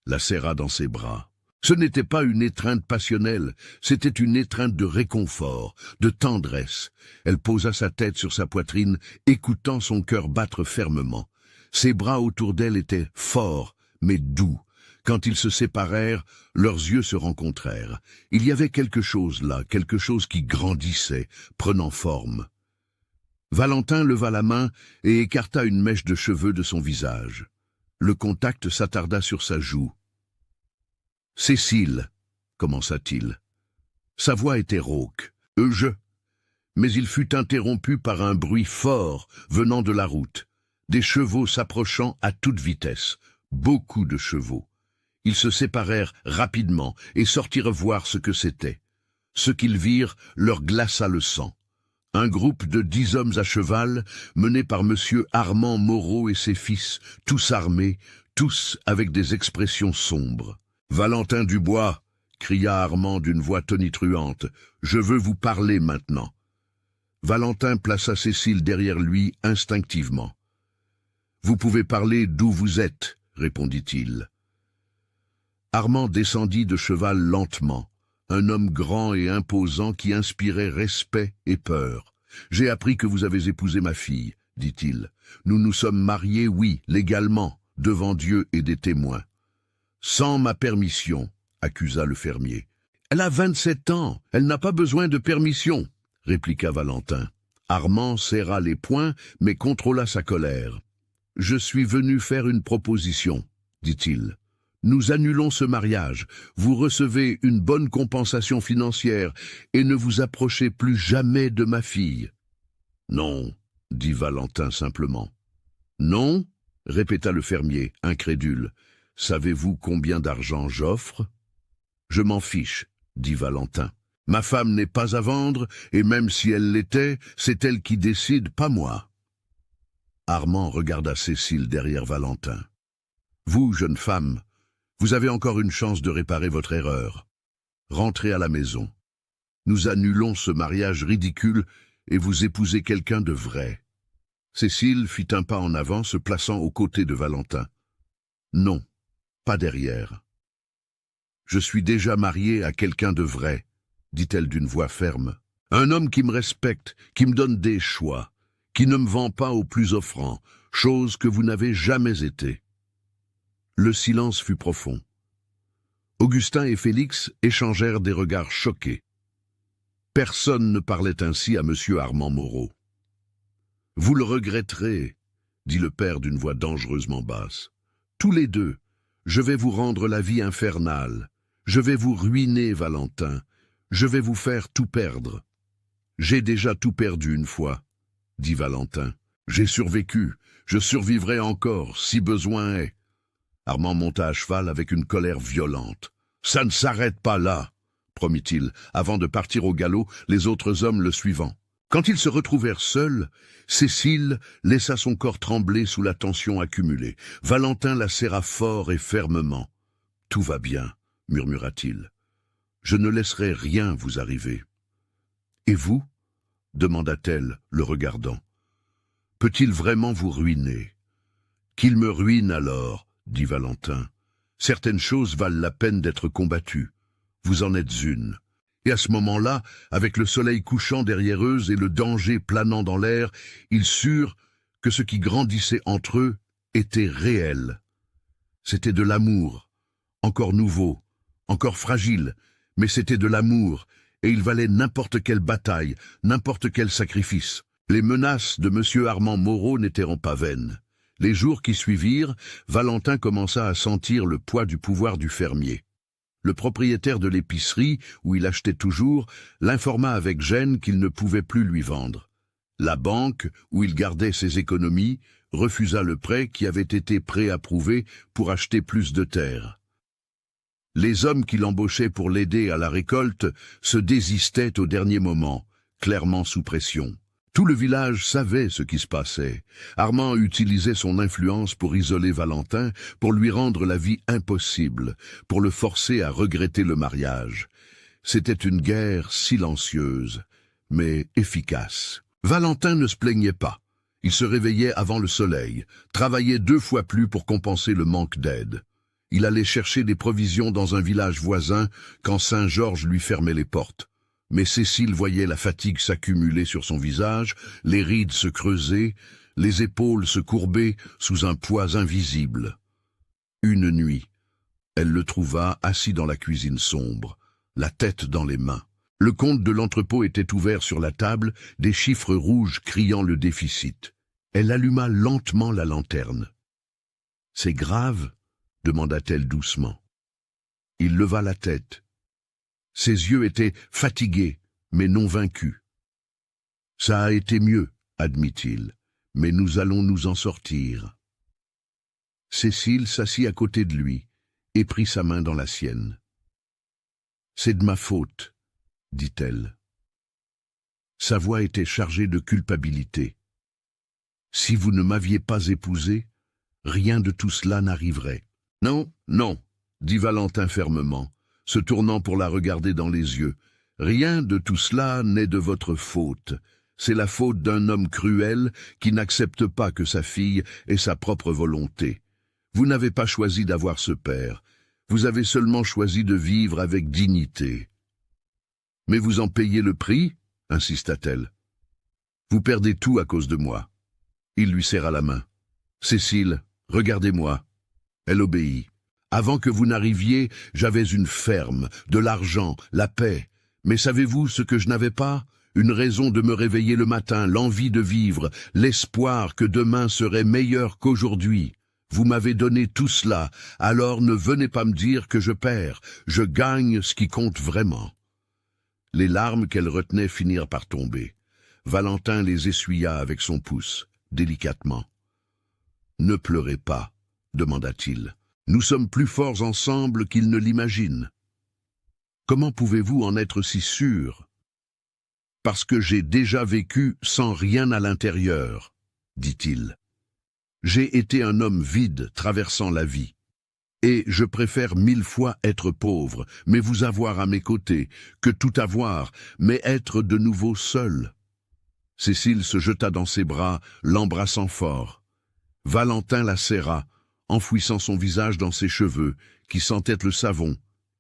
la serra dans ses bras. Ce n'était pas une étreinte passionnelle, c'était une étreinte de réconfort, de tendresse. Elle posa sa tête sur sa poitrine, écoutant son cœur battre fermement. Ses bras autour d'elle étaient forts, mais doux. Quand ils se séparèrent, leurs yeux se rencontrèrent. Il y avait quelque chose là, quelque chose qui grandissait, prenant forme. Valentin leva la main et écarta une mèche de cheveux de son visage. Le contact s'attarda sur sa joue. « Cécile, » commença-t-il. Sa voix était rauque. « Mais il fut interrompu par un bruit fort venant de la route. Des chevaux s'approchant à toute vitesse. Beaucoup de chevaux. Ils se séparèrent rapidement et sortirent voir ce que c'était. Ce qu'ils virent leur glaça le sang. Un groupe de 10 hommes à cheval, mené par monsieur Armand Moreau et ses fils, tous armés, tous avec des expressions sombres. « Valentin Dubois !» cria Armand d'une voix tonitruante. « Je veux vous parler maintenant. » Valentin plaça Cécile derrière lui instinctivement. « Vous pouvez parler d'où vous êtes, » répondit-il. Armand descendit de cheval lentement, un homme grand et imposant qui inspirait respect et peur. « J'ai appris que vous avez épousé ma fille, » dit-il. « Nous nous sommes mariés, oui, légalement, devant Dieu et des témoins. »« Sans ma permission, » accusa le fermier. « Elle a 27 ans, elle n'a pas besoin de permission, » répliqua Valentin. Armand serra les poings, mais contrôla sa colère. « Je suis venu faire une proposition, » dit-il. « Nous annulons ce mariage, vous recevez une bonne compensation financière et ne vous approchez plus jamais de ma fille. »« Non, » dit Valentin simplement. « Non » répéta le fermier, incrédule. « Savez-vous combien d'argent j'offre ?»« Je m'en fiche, » dit Valentin. « Ma femme n'est pas à vendre, et même si elle l'était, c'est elle qui décide, pas moi. » Armand regarda Cécile derrière Valentin. « Vous, jeune femme, vous avez encore une chance de réparer votre erreur. Rentrez à la maison. Nous annulons ce mariage ridicule et vous épousez quelqu'un de vrai. » Cécile fit un pas en avant, se plaçant aux côtés de Valentin. Non, pas derrière. Je suis déjà mariée à quelqu'un de vrai, dit-elle d'une voix ferme. Un homme qui me respecte, qui me donne des choix, qui ne me vend pas au plus offrant, chose que vous n'avez jamais été. Le silence fut profond. Augustin et Félix échangèrent des regards choqués. Personne ne parlait ainsi à monsieur Armand Moreau. « Vous le regretterez, » dit le père d'une voix dangereusement basse. « Tous les deux, je vais vous rendre la vie infernale. Je vais vous ruiner, Valentin. Je vais vous faire tout perdre. »« J'ai déjà tout perdu une fois, » dit Valentin. « J'ai survécu, je survivrai encore, si besoin est. » Armand monta à cheval avec une colère violente. « Ça ne s'arrête pas là !» promit-il, avant de partir au galop, les autres hommes le suivant. Quand ils se retrouvèrent seuls, Cécile laissa son corps trembler sous la tension accumulée. Valentin la serra fort et fermement. « Tout va bien, » murmura-t-il. « Je ne laisserai rien vous arriver. »« Et vous ?» demanda-t-elle, le regardant. « Peut-il vraiment vous ruiner ?»« Qu'il me ruine alors, » dit Valentin. « Certaines choses valent la peine d'être combattues. Vous en êtes une. » Et à ce moment-là, avec le soleil couchant derrière eux et le danger planant dans l'air, ils surent que ce qui grandissait entre eux était réel. C'était de l'amour, encore nouveau, encore fragile, mais c'était de l'amour, et il valait n'importe quelle bataille, n'importe quel sacrifice. Les menaces de M. Armand Moreau n'étaient pas vaines. Les jours qui suivirent, Valentin commença à sentir le poids du pouvoir du fermier. Le propriétaire de l'épicerie, où il achetait toujours, l'informa avec gêne qu'il ne pouvait plus lui vendre. La banque, où il gardait ses économies, refusa le prêt qui avait été préapprouvé pour acheter plus de terre. Les hommes qui l'embauchaient pour l'aider à la récolte se désistaient au dernier moment, clairement sous pression. Tout le village savait ce qui se passait. Armand utilisait son influence pour isoler Valentin, pour lui rendre la vie impossible, pour le forcer à regretter le mariage. C'était une guerre silencieuse, mais efficace. Valentin ne se plaignait pas. Il se réveillait avant le soleil, travaillait 2 fois plus pour compenser le manque d'aide. Il allait chercher des provisions dans un village voisin quand Saint-Georges lui fermait les portes. Mais Cécile voyait la fatigue s'accumuler sur son visage, les rides se creuser, les épaules se courber sous un poids invisible. Une nuit, elle le trouva assis dans la cuisine sombre, la tête dans les mains. Le compte de l'entrepôt était ouvert sur la table, des chiffres rouges criant le déficit. Elle alluma lentement la lanterne. « C'est grave ?» demanda-t-elle doucement. Il leva la tête. Ses yeux étaient fatigués, mais non vaincus. « Ça a été mieux, » admit-il, « mais nous allons nous en sortir. » Cécile s'assit à côté de lui et prit sa main dans la sienne. « C'est de ma faute, » dit-elle. Sa voix était chargée de culpabilité. « Si vous ne m'aviez pas épousé, rien de tout cela n'arriverait. »« Non, non, » dit Valentin fermement, se tournant pour la regarder dans les yeux. « Rien de tout cela n'est de votre faute. C'est la faute d'un homme cruel qui n'accepte pas que sa fille ait sa propre volonté. Vous n'avez pas choisi d'avoir ce père. Vous avez seulement choisi de vivre avec dignité. »« Mais vous en payez le prix ?» insista-t-elle. « Vous perdez tout à cause de moi. » Il lui serra la main. « Cécile, regardez-moi. » Elle obéit. « Avant que vous n'arriviez, j'avais une ferme, de l'argent, la paix. Mais savez-vous ce que je n'avais pas ? Une raison de me réveiller le matin, l'envie de vivre, l'espoir que demain serait meilleur qu'aujourd'hui. Vous m'avez donné tout cela, alors ne venez pas me dire que je perds. Je gagne ce qui compte vraiment. » Les larmes qu'elle retenait finirent par tomber. Valentin les essuya avec son pouce, délicatement. « Ne pleurez pas, » demanda-t-il. « Nous sommes plus forts ensemble qu'ils ne l'imaginent. » « Comment pouvez-vous en être si sûr ? » « Parce que j'ai déjà vécu sans rien à l'intérieur, » dit-il. « J'ai été un homme vide traversant la vie. Et je préfère 1000 fois être pauvre, mais vous avoir à mes côtés, que tout avoir, mais être de nouveau seul. Cécile se jeta dans ses bras, l'embrassant fort. Valentin la serra, enfouissant son visage dans ses cheveux, qui sentaient le savon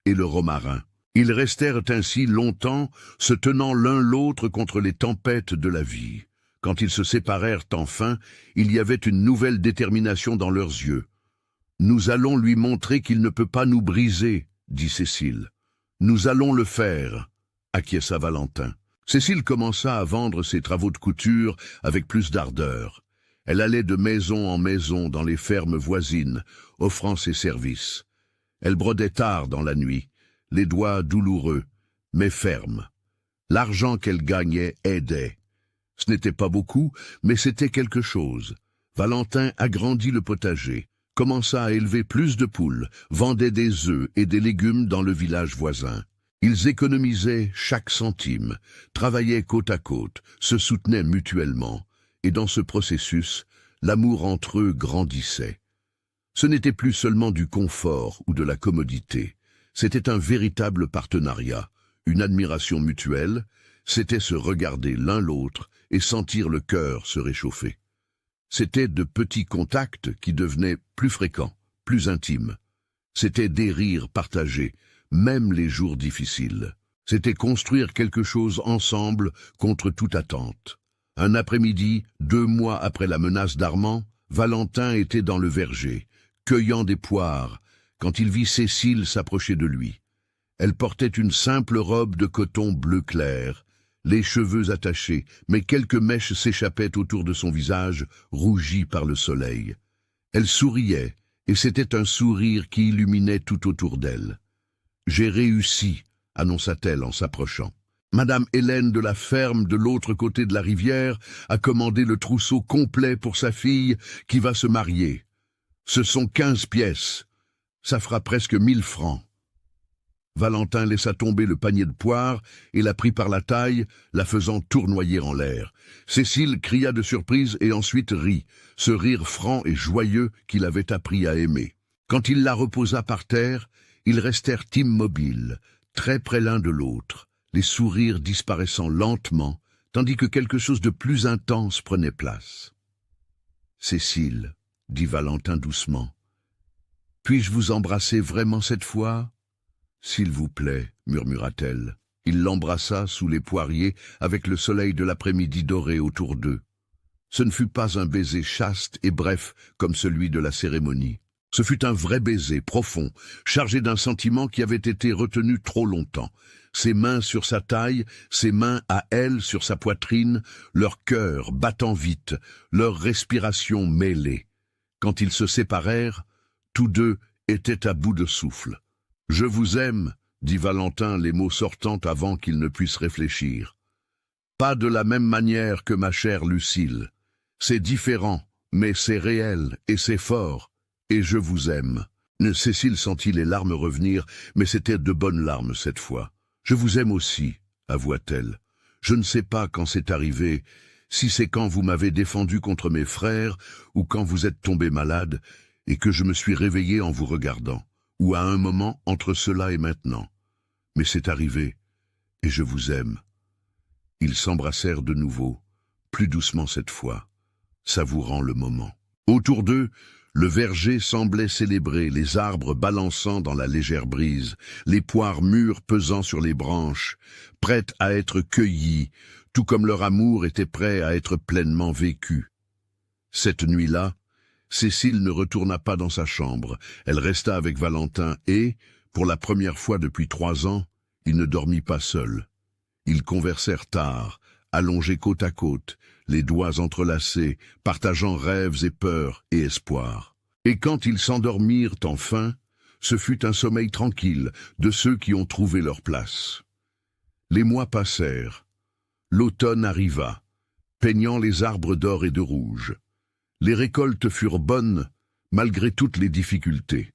et le romarin. Ils restèrent ainsi longtemps, se tenant l'un l'autre contre les tempêtes de la vie. Quand ils se séparèrent enfin, il y avait une nouvelle détermination dans leurs yeux. « Nous allons lui montrer qu'il ne peut pas nous briser, » dit Cécile. « Nous allons le faire, » acquiesça Valentin. Cécile commença à vendre ses travaux de couture avec plus d'ardeur. Elle allait de maison en maison dans les fermes voisines, offrant ses services. Elle brodait tard dans la nuit, les doigts douloureux, mais fermes. L'argent qu'elle gagnait aidait. Ce n'était pas beaucoup, mais c'était quelque chose. Valentin agrandit le potager, commença à élever plus de poules, vendait des œufs et des légumes dans le village voisin. Ils économisaient chaque centime, travaillaient côte à côte, se soutenaient mutuellement, et dans ce processus, l'amour entre eux grandissait. Ce n'était plus seulement du confort ou de la commodité, c'était un véritable partenariat, une admiration mutuelle, c'était se regarder l'un l'autre et sentir le cœur se réchauffer. C'était de petits contacts qui devenaient plus fréquents, plus intimes. C'était des rires partagés, même les jours difficiles. C'était construire quelque chose ensemble contre toute attente. Un après-midi, 2 mois après la menace d'Armand, Valentin était dans le verger, cueillant des poires, quand il vit Cécile s'approcher de lui. Elle portait une simple robe de coton bleu clair, les cheveux attachés, mais quelques mèches s'échappaient autour de son visage, rougi par le soleil. Elle souriait, et c'était un sourire qui illuminait tout autour d'elle. « J'ai réussi », annonça-t-elle en s'approchant. Madame Hélène de la ferme de l'autre côté de la rivière a commandé le trousseau complet pour sa fille qui va se marier. Ce sont 15 pièces. Ça fera presque 1000 francs. Valentin laissa tomber le panier de poires et la prit par la taille, la faisant tournoyer en l'air. Cécile cria de surprise et ensuite rit, ce rire franc et joyeux qu'il avait appris à aimer. Quand il la reposa par terre, ils restèrent immobiles, très près l'un de l'autre, les sourires disparaissant lentement, tandis que quelque chose de plus intense prenait place. « Cécile, » dit Valentin doucement, « puis-je vous embrasser vraiment cette fois ?»« S'il vous plaît, » murmura-t-elle. Il l'embrassa sous les poiriers avec le soleil de l'après-midi doré autour d'eux. Ce ne fut pas un baiser chaste et bref comme celui de la cérémonie. Ce fut un vrai baiser profond, chargé d'un sentiment qui avait été retenu trop longtemps. Ses mains sur sa taille, ses mains à elle sur sa poitrine, leur cœur battant vite, leur respiration mêlée. Quand ils se séparèrent, tous deux étaient à bout de souffle. « Je vous aime », dit Valentin, les mots sortant avant qu'il ne puisse réfléchir. « Pas de la même manière que ma chère Lucille. C'est différent, mais c'est réel et c'est fort. Et je vous aime. » Cécile sentit les larmes revenir, mais c'étaient de bonnes larmes cette fois. « Je vous aime aussi, » avoua-t-elle. « Je ne sais pas quand c'est arrivé, si c'est quand vous m'avez défendu contre mes frères, ou quand vous êtes tombé malade, et que je me suis réveillé en vous regardant, ou à un moment entre cela et maintenant. Mais c'est arrivé, et je vous aime. » Ils s'embrassèrent de nouveau, plus doucement cette fois, savourant le moment. Autour d'eux, le verger semblait célébrer, les arbres balançant dans la légère brise, les poires mûres pesant sur les branches, prêtes à être cueillies, tout comme leur amour était prêt à être pleinement vécu. Cette nuit-là, Cécile ne retourna pas dans sa chambre, elle resta avec Valentin et, pour la première fois depuis 3 ans, il ne dormit pas seul. Ils conversèrent tard, allongés côte à côte, les doigts entrelacés, partageant rêves et peurs et espoirs. Et quand ils s'endormirent enfin, ce fut un sommeil tranquille de ceux qui ont trouvé leur place. Les mois passèrent. L'automne arriva, peignant les arbres d'or et de rouge. Les récoltes furent bonnes, malgré toutes les difficultés.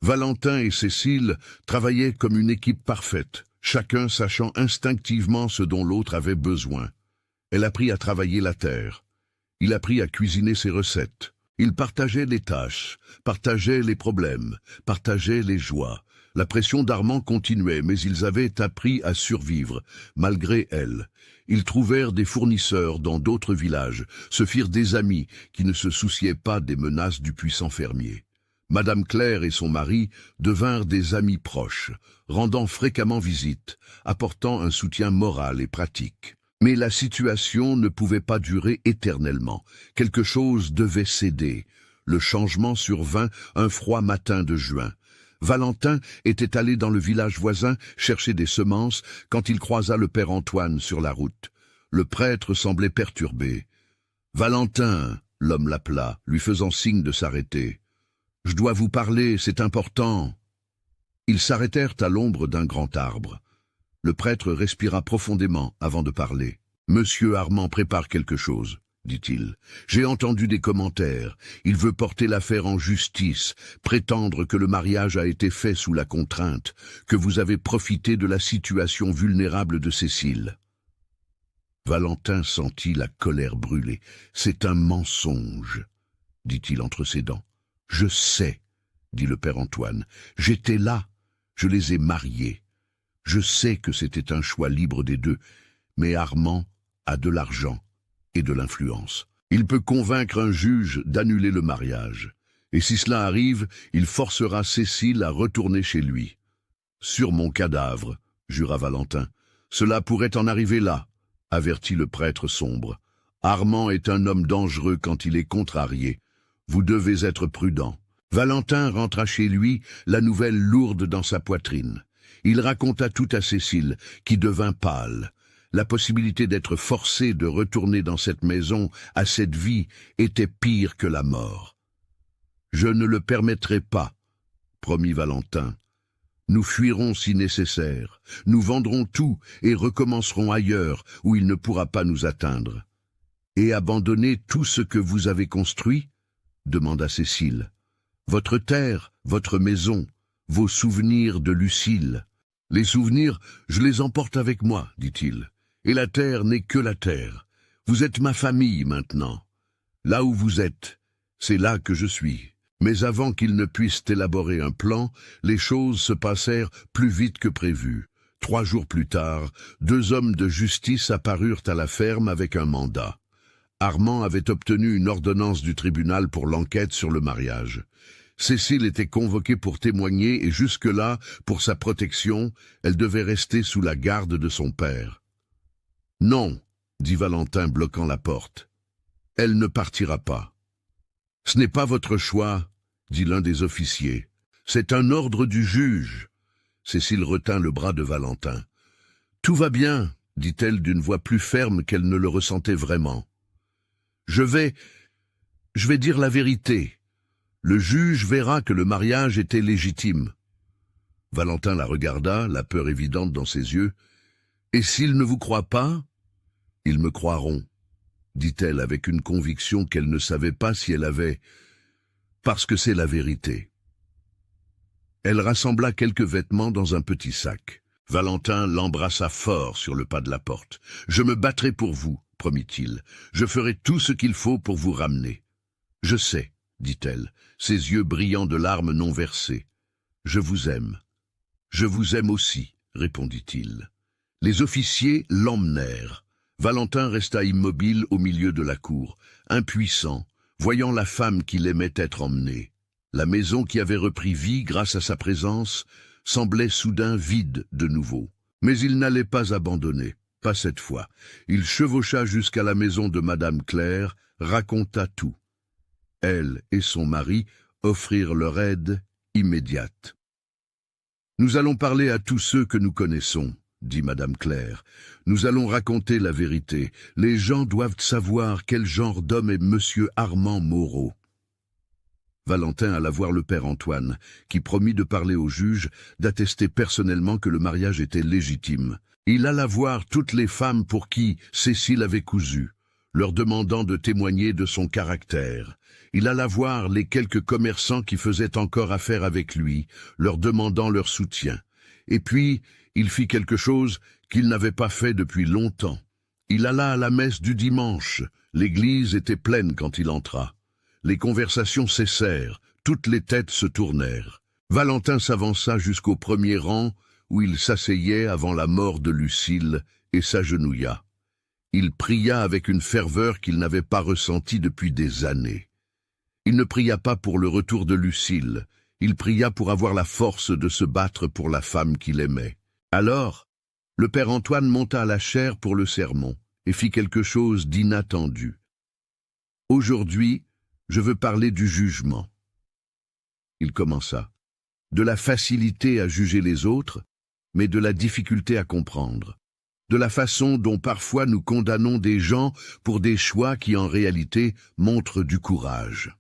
Valentin et Cécile travaillaient comme une équipe parfaite, chacun sachant instinctivement ce dont l'autre avait besoin. Elle apprit à travailler la terre. Il apprit à cuisiner ses recettes. Ils partageaient les tâches, partageaient les problèmes, partageaient les joies. La pression d'Armand continuait, mais ils avaient appris à survivre, malgré elle. Ils trouvèrent des fournisseurs dans d'autres villages, se firent des amis qui ne se souciaient pas des menaces du puissant fermier. Madame Claire et son mari devinrent des amis proches, rendant fréquemment visite, apportant un soutien moral et pratique. Mais la situation ne pouvait pas durer éternellement. Quelque chose devait céder. Le changement survint un froid matin de juin. Valentin était allé dans le village voisin chercher des semences quand il croisa le père Antoine sur la route. Le prêtre semblait perturbé. « Valentin !» l'homme l'appela, lui faisant signe de s'arrêter. « Je dois vous parler, c'est important. » Ils s'arrêtèrent à l'ombre d'un grand arbre. Le prêtre respira profondément avant de parler. « Monsieur Armand prépare quelque chose. » dit-il. « J'ai entendu des commentaires. Il veut porter l'affaire en justice, prétendre que le mariage a été fait sous la contrainte, que vous avez profité de la situation vulnérable de Cécile. » Valentin sentit la colère brûler. « C'est un mensonge, » dit-il entre ses dents. « Je sais, » dit le père Antoine. « J'étais là, je les ai mariés. Je sais que c'était un choix libre des deux, mais Armand a de l'argent et de l'influence. Il peut convaincre un juge d'annuler le mariage. Et si cela arrive, il forcera Cécile à retourner chez lui. « Sur mon cadavre, » jura Valentin. « Cela pourrait en arriver là, » avertit le prêtre sombre. « Armand est un homme dangereux quand il est contrarié. Vous devez être prudent. » Valentin rentra chez lui, la nouvelle lourde dans sa poitrine. Il raconta tout à Cécile, qui devint pâle. La possibilité d'être forcé de retourner dans cette maison, à cette vie, était pire que la mort. « Je ne le permettrai pas, » promit Valentin. « Nous fuirons si nécessaire. Nous vendrons tout et recommencerons ailleurs, où il ne pourra pas nous atteindre. »« Et abandonner tout ce que vous avez construit ?» demanda Cécile. « Votre terre, votre maison, vos souvenirs de Lucille. »« Les souvenirs, je les emporte avec moi, dit-il. Et la terre n'est que la terre. Vous êtes ma famille maintenant. Là où vous êtes, c'est là que je suis. » Mais avant qu'ils ne puissent élaborer un plan, les choses se passèrent plus vite que prévu. 3 jours plus tard, 2 hommes de justice apparurent à la ferme avec un mandat. Armand avait obtenu une ordonnance du tribunal pour l'enquête sur le mariage. Cécile était convoquée pour témoigner et jusque-là, pour sa protection, elle devait rester sous la garde de son père. « Non, » dit Valentin bloquant la porte. « Elle ne partira pas. »« Ce n'est pas votre choix, » dit l'un des officiers. « C'est un ordre du juge. » Cécile retint le bras de Valentin. « Tout va bien, » dit-elle d'une voix plus ferme qu'elle ne le ressentait vraiment. « Je vais dire la vérité. Le juge verra que le mariage était légitime. » Valentin la regarda, la peur évidente dans ses yeux. « Et s'ils ne vous croient pas, ils me croiront, » dit-elle avec une conviction qu'elle ne savait pas si elle avait, parce que c'est la vérité. Elle rassembla quelques vêtements dans un petit sac. Valentin l'embrassa fort sur le pas de la porte. « Je me battrai pour vous, » promit-il. « Je ferai tout ce qu'il faut pour vous ramener. »« Je sais, » dit-elle, ses yeux brillants de larmes non versées. « Je vous aime. »« Je vous aime aussi, » répondit-il. Les officiers l'emmenèrent. Valentin resta immobile au milieu de la cour, impuissant, voyant la femme qu'il aimait être emmenée. La maison qui avait repris vie grâce à sa présence semblait soudain vide de nouveau. Mais il n'allait pas abandonner, pas cette fois. Il chevaucha jusqu'à la maison de Madame Claire, raconta tout. Elle et son mari offrirent leur aide immédiate. « Nous allons parler à tous ceux que nous connaissons, » dit Madame Claire. « Nous allons raconter la vérité. Les gens doivent savoir quel genre d'homme est Monsieur Armand Moreau. » Valentin alla voir le père Antoine, qui promit de parler au juge, d'attester personnellement que le mariage était légitime. Il alla voir toutes les femmes pour qui Cécile avait cousu, leur demandant de témoigner de son caractère. Il alla voir les quelques commerçants qui faisaient encore affaire avec lui, leur demandant leur soutien. Et puis, il fit quelque chose qu'il n'avait pas fait depuis longtemps. Il alla à la messe du dimanche. L'église était pleine quand il entra. Les conversations cessèrent, toutes les têtes se tournèrent. Valentin s'avança jusqu'au premier rang, où il s'asseyait avant la mort de Lucille, et s'agenouilla. Il pria avec une ferveur qu'il n'avait pas ressentie depuis des années. Il ne pria pas pour le retour de Lucille, il pria pour avoir la force de se battre pour la femme qu'il aimait. Alors, le père Antoine monta à la chaire pour le sermon et fit quelque chose d'inattendu. « Aujourd'hui, je veux parler du jugement. » Il commença. De la facilité à juger les autres, mais de la difficulté à comprendre. De la façon dont parfois nous condamnons des gens pour des choix qui en réalité montrent du courage.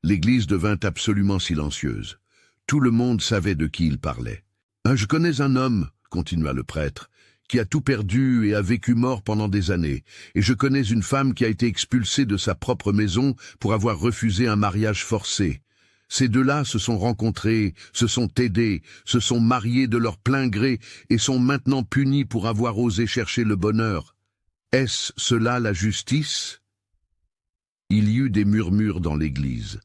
L'Église devint absolument silencieuse. Tout le monde savait de qui il parlait. « Je connais un homme, continua le prêtre, qui a tout perdu et a vécu mort pendant des années, et je connais une femme qui a été expulsée de sa propre maison pour avoir refusé un mariage forcé. Ces deux-là se sont rencontrés, se sont aidés, se sont mariés de leur plein gré et sont maintenant punis pour avoir osé chercher le bonheur. Est-ce cela la justice ?» Il y eut des murmures dans l'église.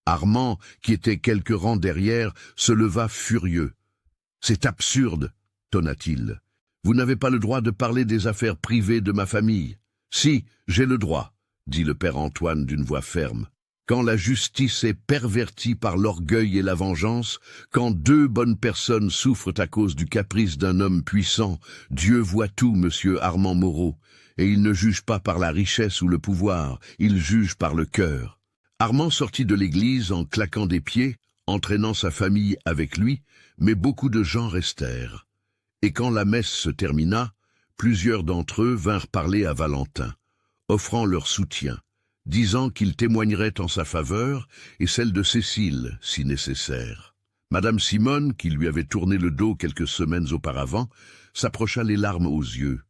Armand, qui était quelques rangs derrière, se leva furieux. « C'est absurde, tonna-t-il. Vous n'avez pas le droit de parler des affaires privées de ma famille. »« Si, j'ai le droit, » dit le père Antoine d'une voix ferme. Quand la justice est pervertie par l'orgueil et la vengeance, quand deux bonnes personnes souffrent à cause du caprice d'un homme puissant, Dieu voit tout, monsieur Armand Moreau, et il ne juge pas par la richesse ou le pouvoir, il juge par le cœur. Armand sortit de l'église en claquant des pieds, entraînant sa famille avec lui, mais beaucoup de gens restèrent. Et quand la messe se termina, plusieurs d'entre eux vinrent parler à Valentin, offrant leur soutien, disant qu'il témoignerait en sa faveur et celle de Cécile, si nécessaire. Madame Simone, qui lui avait tourné le dos quelques semaines auparavant, s'approcha les larmes aux yeux.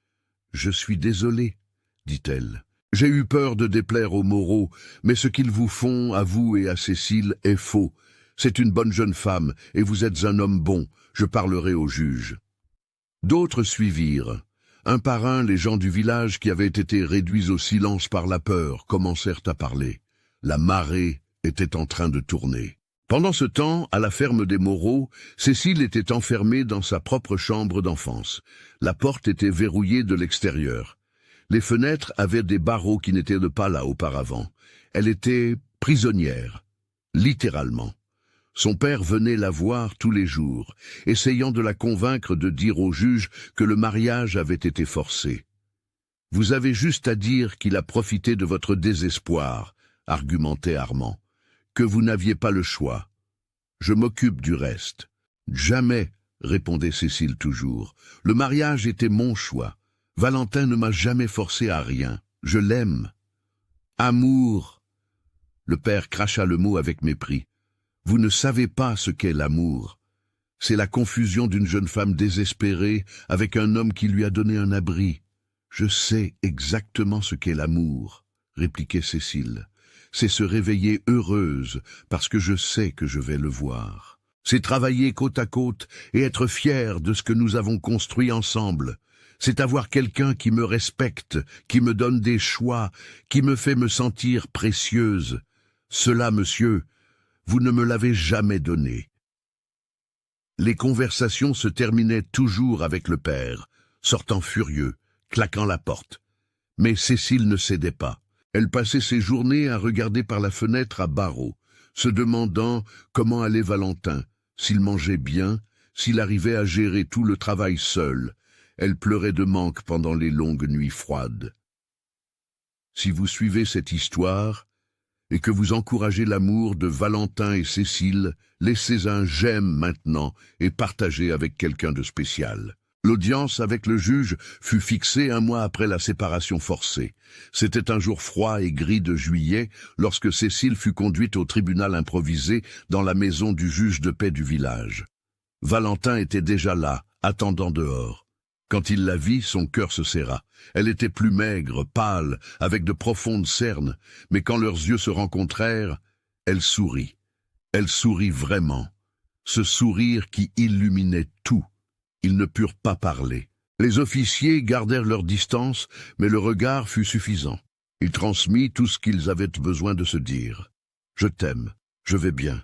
« Je suis désolée, dit-elle. J'ai eu peur de déplaire aux Moreau, mais ce qu'ils vous font, à vous et à Cécile, est faux. C'est une bonne jeune femme, et vous êtes un homme bon. Je parlerai au juge. » D'autres suivirent. Un par un, les gens du village qui avaient été réduits au silence par la peur commencèrent à parler. La marée était en train de tourner. Pendant ce temps, à la ferme des Moreau, Cécile était enfermée dans sa propre chambre d'enfance. La porte était verrouillée de l'extérieur. Les fenêtres avaient des barreaux qui n'étaient pas là auparavant. Elle était prisonnière, littéralement. Son père venait la voir tous les jours, essayant de la convaincre de dire au juge que le mariage avait été forcé. « Vous avez juste à dire qu'il a profité de votre désespoir, » argumentait Armand, « que vous n'aviez pas le choix. Je m'occupe du reste. »« Jamais, » répondait Cécile toujours. « Le mariage était mon choix. Valentin ne m'a jamais forcé à rien. Je l'aime. »« Amour !» Le père cracha le mot avec mépris. « Vous ne savez pas ce qu'est l'amour. C'est la confusion d'une jeune femme désespérée avec un homme qui lui a donné un abri. Je sais exactement ce qu'est l'amour, » répliquait Cécile. « C'est se réveiller heureuse parce que je sais que je vais le voir. C'est travailler côte à côte et être fière de ce que nous avons construit ensemble. C'est avoir quelqu'un qui me respecte, qui me donne des choix, qui me fait me sentir précieuse. Cela, monsieur, vous ne me l'avez jamais donné. » Les conversations se terminaient toujours avec le père, sortant furieux, claquant la porte. Mais Cécile ne cédait pas. Elle passait ses journées à regarder par la fenêtre à barreaux, se demandant comment allait Valentin, s'il mangeait bien, s'il arrivait à gérer tout le travail seul. Elle pleurait de manque pendant les longues nuits froides. Si vous suivez cette histoire, et que vous encouragez l'amour de Valentin et Cécile, laissez un j'aime maintenant et partagez avec quelqu'un de spécial. L'audience avec le juge fut fixée un mois après la séparation forcée. C'était un jour froid et gris de juillet lorsque Cécile fut conduite au tribunal improvisé dans la maison du juge de paix du village. Valentin était déjà là, attendant dehors. Quand il la vit, son cœur se serra. Elle était plus maigre, pâle, avec de profondes cernes, mais quand leurs yeux se rencontrèrent, elle sourit. Elle sourit vraiment. Ce sourire qui illuminait tout. Ils ne purent pas parler. Les officiers gardèrent leur distance, mais le regard fut suffisant. Il transmit tout ce qu'ils avaient besoin de se dire. « Je t'aime, je vais bien.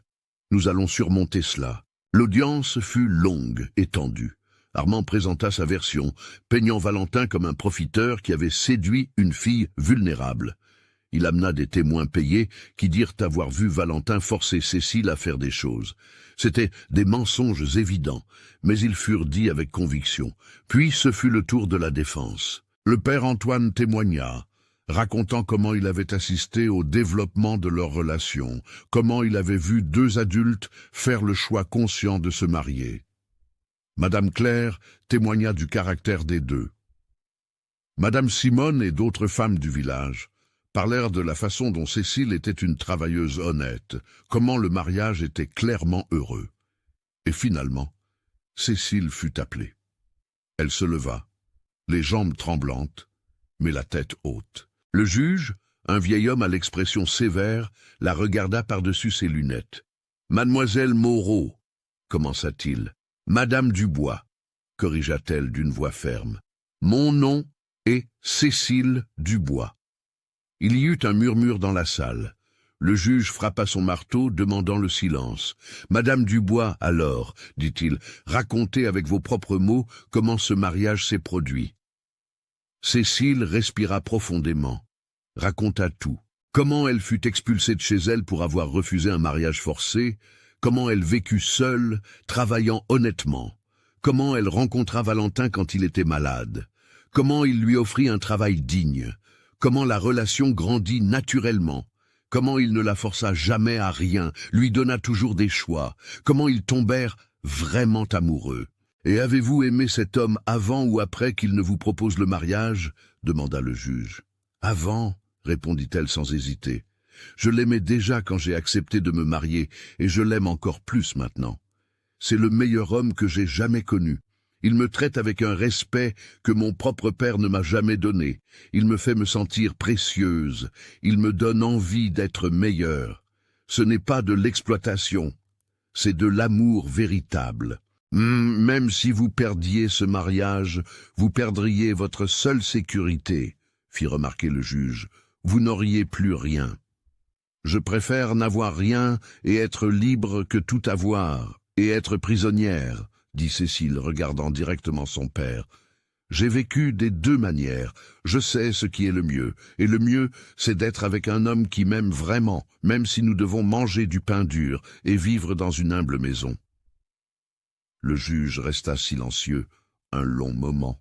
Nous allons surmonter cela. » L'audience fut longue et tendue. Armand présenta sa version, peignant Valentin comme un profiteur qui avait séduit une fille vulnérable. Il amena des témoins payés qui dirent avoir vu Valentin forcer Cécile à faire des choses. C'étaient des mensonges évidents, mais ils furent dits avec conviction. Puis ce fut le tour de la défense. Le père Antoine témoigna, racontant comment il avait assisté au développement de leur relation, comment il avait vu deux adultes faire le choix conscient de se marier. Madame Claire témoigna du caractère des deux. Madame Simone et d'autres femmes du village parlèrent de la façon dont Cécile était une travailleuse honnête, comment le mariage était clairement heureux. Et finalement, Cécile fut appelée. Elle se leva, les jambes tremblantes, mais la tête haute. Le juge, un vieil homme à l'expression sévère, la regarda par-dessus ses lunettes. « Mademoiselle Moreau, commença-t-il. « Madame Dubois, corrigea-t-elle d'une voix ferme. Mon nom est Cécile Dubois. » Il y eut un murmure dans la salle. Le juge frappa son marteau, demandant le silence. « Madame Dubois, alors, dit-il, racontez avec vos propres mots comment ce mariage s'est produit. » Cécile respira profondément, raconta tout. Comment elle fut expulsée de chez elle pour avoir refusé un mariage forcé, comment elle vécut seule, travaillant honnêtement, comment elle rencontra Valentin quand il était malade, comment il lui offrit un travail digne, comment la relation grandit naturellement, comment il ne la força jamais à rien, lui donna toujours des choix, comment ils tombèrent vraiment amoureux. « Et avez-vous aimé cet homme avant ou après qu'il ne vous propose le mariage ?» demanda le juge. « Avant, » répondit-elle sans hésiter. « Je l'aimais déjà quand j'ai accepté de me marier, et je l'aime encore plus maintenant. C'est le meilleur homme que j'ai jamais connu. Il me traite avec un respect que mon propre père ne m'a jamais donné. Il me fait me sentir précieuse. Il me donne envie d'être meilleure. Ce n'est pas de l'exploitation, c'est de l'amour véritable. Même si vous perdiez ce mariage, vous perdriez votre seule sécurité, fit remarquer le juge. Vous n'auriez plus rien. Je préfère n'avoir rien et être libre que tout avoir, et être prisonnière, dit Cécile, regardant directement son père. J'ai vécu des deux manières. Je sais ce qui est le mieux, et le mieux, c'est d'être avec un homme qui m'aime vraiment, même si nous devons manger du pain dur et vivre dans une humble maison. Le juge resta silencieux un long moment,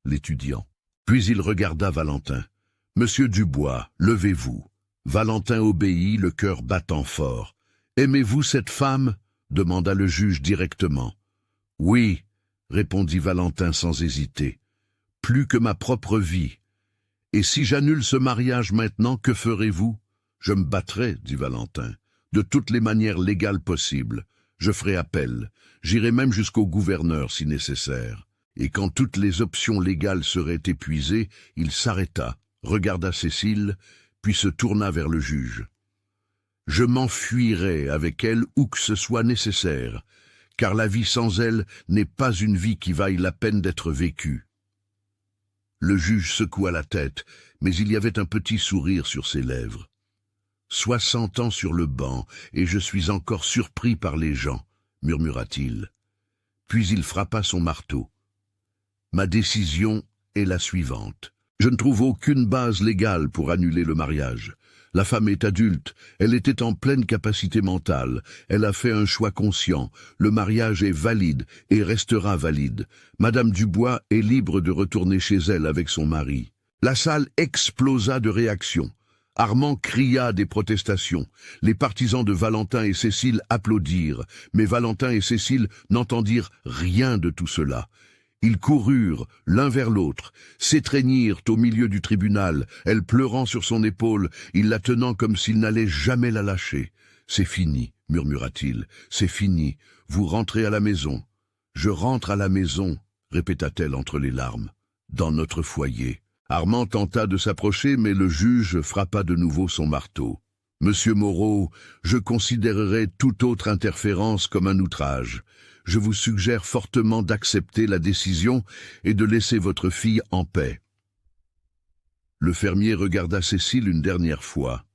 l'étudiant. Puis il regarda Valentin. « Monsieur Dubois, levez-vous. » Valentin obéit, le cœur battant fort. « Aimez-vous cette femme ?» demanda le juge directement. « Oui, » répondit Valentin sans hésiter. « Plus que ma propre vie. Et si j'annule ce mariage maintenant, que ferez-vous ?»« Je me battrai, » dit Valentin, « de toutes les manières légales possibles. Je ferai appel. J'irai même jusqu'au gouverneur si nécessaire. » Et quand toutes les options légales seraient épuisées, il s'arrêta, regarda Cécile, puis se tourna vers le juge. « Je m'enfuirai avec elle où que ce soit nécessaire, car la vie sans elle n'est pas une vie qui vaille la peine d'être vécue. » Le juge secoua la tête, mais il y avait un petit sourire sur ses lèvres. « 60 ans sur le banc, et je suis encore surpris par les gens, » murmura-t-il. Puis il frappa son marteau. « Ma décision est la suivante. Je ne trouve aucune base légale pour annuler le mariage. La femme est adulte, elle était en pleine capacité mentale, elle a fait un choix conscient, le mariage est valide et restera valide. Madame Dubois est libre de retourner chez elle avec son mari. » La salle explosa de réactions. Armand cria des protestations. Les partisans de Valentin et Cécile applaudirent, mais Valentin et Cécile n'entendirent rien de tout cela. Ils coururent l'un vers l'autre, s'étreignirent au milieu du tribunal, elle pleurant sur son épaule, il la tenant comme s'il n'allait jamais la lâcher. « C'est fini, » murmura-t-il, « c'est fini, vous rentrez à la maison. »« Je rentre à la maison, » répéta-t-elle entre les larmes, « dans notre foyer. » Armand tenta de s'approcher, mais le juge frappa de nouveau son marteau. « Monsieur Moreau, je considérerai toute autre interférence comme un outrage. Je vous suggère fortement d'accepter la décision et de laisser votre fille en paix. » Le fermier regarda Cécile une dernière fois.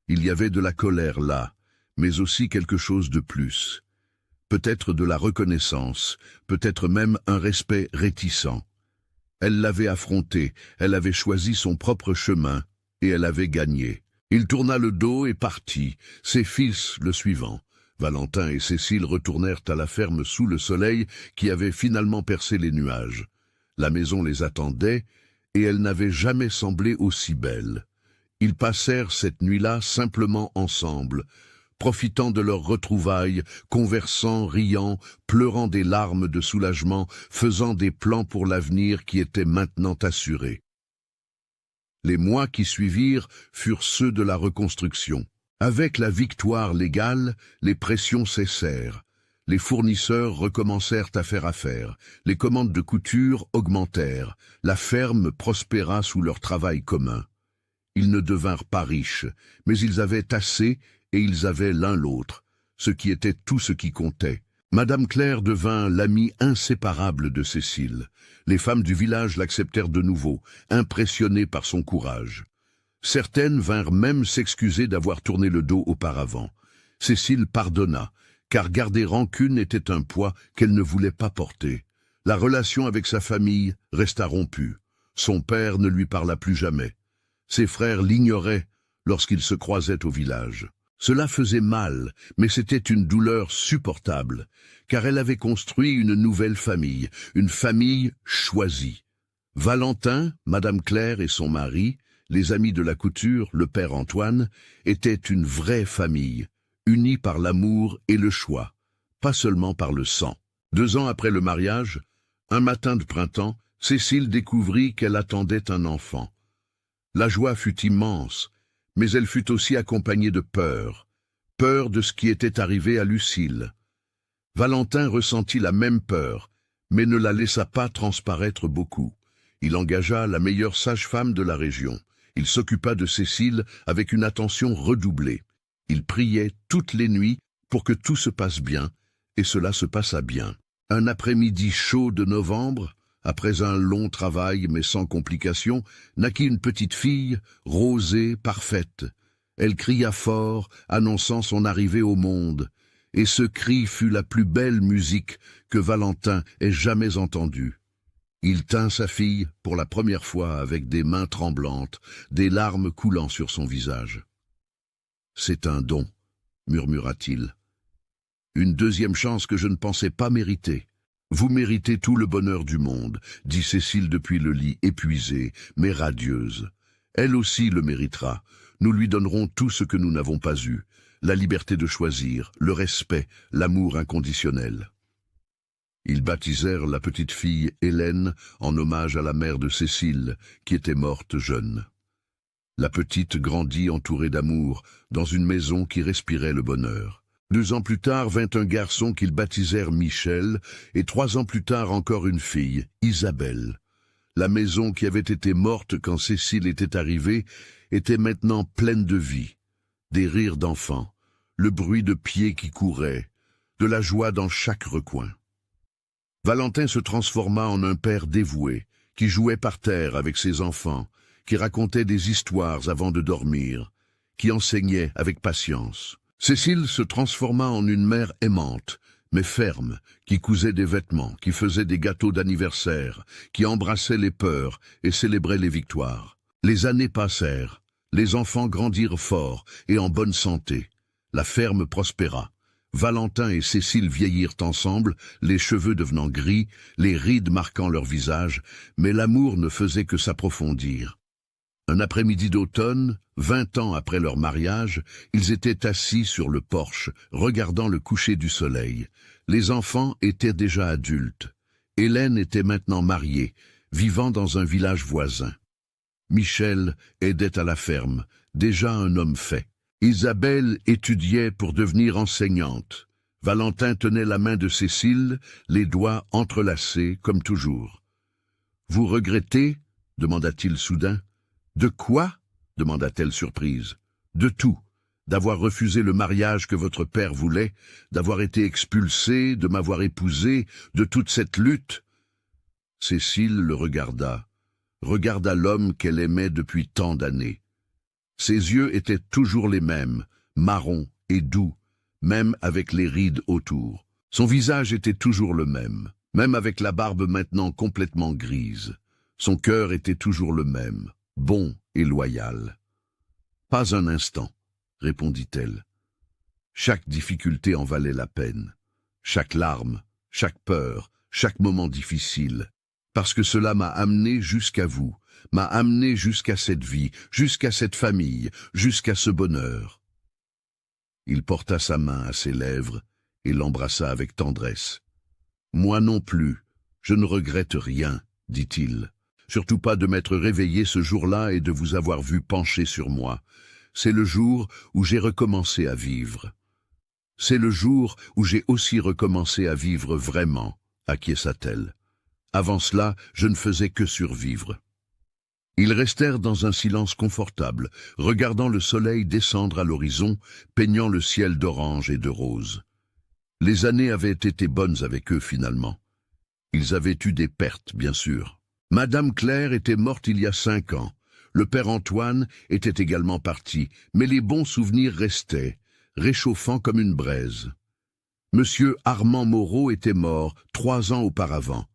Il y avait de la colère là, mais aussi quelque chose de plus. peut-être de la reconnaissance, peut-être même un respect réticent. Elle l'avait affronté, elle avait choisi son propre chemin, et elle avait gagné. Il tourna le dos et partit, ses fils le suivant. Valentin et Cécile retournèrent à la ferme sous le soleil qui avait finalement percé les nuages. La maison les attendait, et elle n'avait jamais semblé aussi belle. Ils passèrent cette nuit-là simplement ensemble, profitant de leurs retrouvailles, conversant, riant, pleurant des larmes de soulagement, faisant des plans pour l'avenir qui étaient maintenant assurés. Les mois qui suivirent furent ceux de la reconstruction. Avec la victoire légale, les pressions cessèrent. Les fournisseurs recommencèrent à faire affaire. Les commandes de couture augmentèrent. La ferme prospéra sous leur travail commun. Ils ne devinrent pas riches, mais ils avaient assez et ils avaient l'un l'autre, ce qui était tout ce qui comptait. Madame Claire devint l'amie inséparable de Cécile. Les femmes du village l'acceptèrent de nouveau, impressionnées par son courage. Certaines vinrent même s'excuser d'avoir tourné le dos auparavant. Cécile pardonna, car garder rancune était un poids qu'elle ne voulait pas porter. La relation avec sa famille resta rompue. Son père ne lui parla plus jamais. Ses frères l'ignoraient lorsqu'ils se croisaient au village. Cela faisait mal, mais c'était une douleur supportable, car elle avait construit une nouvelle famille, une famille choisie. Valentin, Madame Claire et son mari, les amis de la couture, le père Antoine, étaient une vraie famille, unie par l'amour et le choix, pas seulement par le sang. 2 ans après le mariage, un matin de printemps, Cécile découvrit qu'elle attendait un enfant. La joie fut immense, mais elle fut aussi accompagnée de peur de ce qui était arrivé à Lucille. Valentin ressentit la même peur, mais ne la laissa pas transparaître beaucoup. Il engagea la meilleure sage-femme de la région. Il s'occupa de Cécile avec une attention redoublée. Il priait toutes les nuits pour que tout se passe bien, et cela se passa bien. Un après-midi chaud de novembre, après un long travail mais sans complications, naquit une petite fille, rosée, parfaite. Elle cria fort, annonçant son arrivée au monde, et ce cri fut la plus belle musique que Valentin ait jamais entendue. Il tint sa fille pour la première fois avec des mains tremblantes, des larmes coulant sur son visage. « C'est un don, » murmura-t-il. « Une deuxième chance que je ne pensais pas mériter. » « Vous méritez tout le bonheur du monde, » dit Cécile depuis le lit, épuisée, mais radieuse. « Elle aussi le méritera. Nous lui donnerons tout ce que nous n'avons pas eu, la liberté de choisir, le respect, l'amour inconditionnel. » Ils baptisèrent la petite fille Hélène en hommage à la mère de Cécile, qui était morte jeune. La petite grandit entourée d'amour, dans une maison qui respirait le bonheur. 2 ans plus tard vint un garçon qu'ils baptisèrent Michel, et 3 ans plus tard encore une fille, Isabelle. La maison qui avait été morte quand Cécile était arrivée était maintenant pleine de vie. Des rires d'enfants, le bruit de pieds qui couraient, de la joie dans chaque recoin. Valentin se transforma en un père dévoué, qui jouait par terre avec ses enfants, qui racontait des histoires avant de dormir, qui enseignait avec patience. Cécile se transforma en une mère aimante, mais ferme, qui cousait des vêtements, qui faisait des gâteaux d'anniversaire, qui embrassait les peurs et célébrait les victoires. Les années passèrent, les enfants grandirent forts et en bonne santé. La ferme prospéra. Valentin et Cécile vieillirent ensemble, les cheveux devenant gris, les rides marquant leur visage, mais l'amour ne faisait que s'approfondir. Un après-midi d'automne, 20 ans après leur mariage, ils étaient assis sur le porche, regardant le coucher du soleil. Les enfants étaient déjà adultes. Hélène était maintenant mariée, vivant dans un village voisin. Michel aidait à la ferme, déjà un homme fait. Isabelle étudiait pour devenir enseignante. Valentin tenait la main de Cécile, les doigts entrelacés comme toujours. « Vous regrettez ?» demanda-t-il soudain. « De quoi ?» demanda-t-elle surprise. « De tout. D'avoir refusé le mariage que votre père voulait, d'avoir été expulsée, de m'avoir épousée, de toute cette lutte. » Cécile le regarda l'homme qu'elle aimait depuis tant d'années. Ses yeux étaient toujours les mêmes, marrons et doux, même avec les rides autour. Son visage était toujours le même avec la barbe maintenant complètement grise. Son cœur était toujours le même, bon et loyal. « Pas un instant, » répondit-elle. Chaque difficulté en valait la peine. Chaque larme, chaque peur, chaque moment difficile. Parce que cela m'a amené jusqu'à vous, m'a amené jusqu'à cette vie, jusqu'à cette famille, jusqu'à ce bonheur. Il porta sa main à ses lèvres et l'embrassa avec tendresse. « Moi non plus, je ne regrette rien, dit-il. Surtout pas de m'être réveillé ce jour-là et de vous avoir vu pencher sur moi. C'est le jour où j'ai recommencé à vivre. C'est le jour où j'ai aussi recommencé à vivre vraiment, acquiesça-t-elle. Avant cela, je ne faisais que survivre. » Ils restèrent dans un silence confortable, regardant le soleil descendre à l'horizon, peignant le ciel d'orange et de rose. Les années avaient été bonnes avec eux finalement. Ils avaient eu des pertes, bien sûr. Madame Claire était morte il y a 5 ans. Le père Antoine était également parti, mais les bons souvenirs restaient, réchauffant comme une braise. Monsieur Armand Moreau était mort 3 ans auparavant.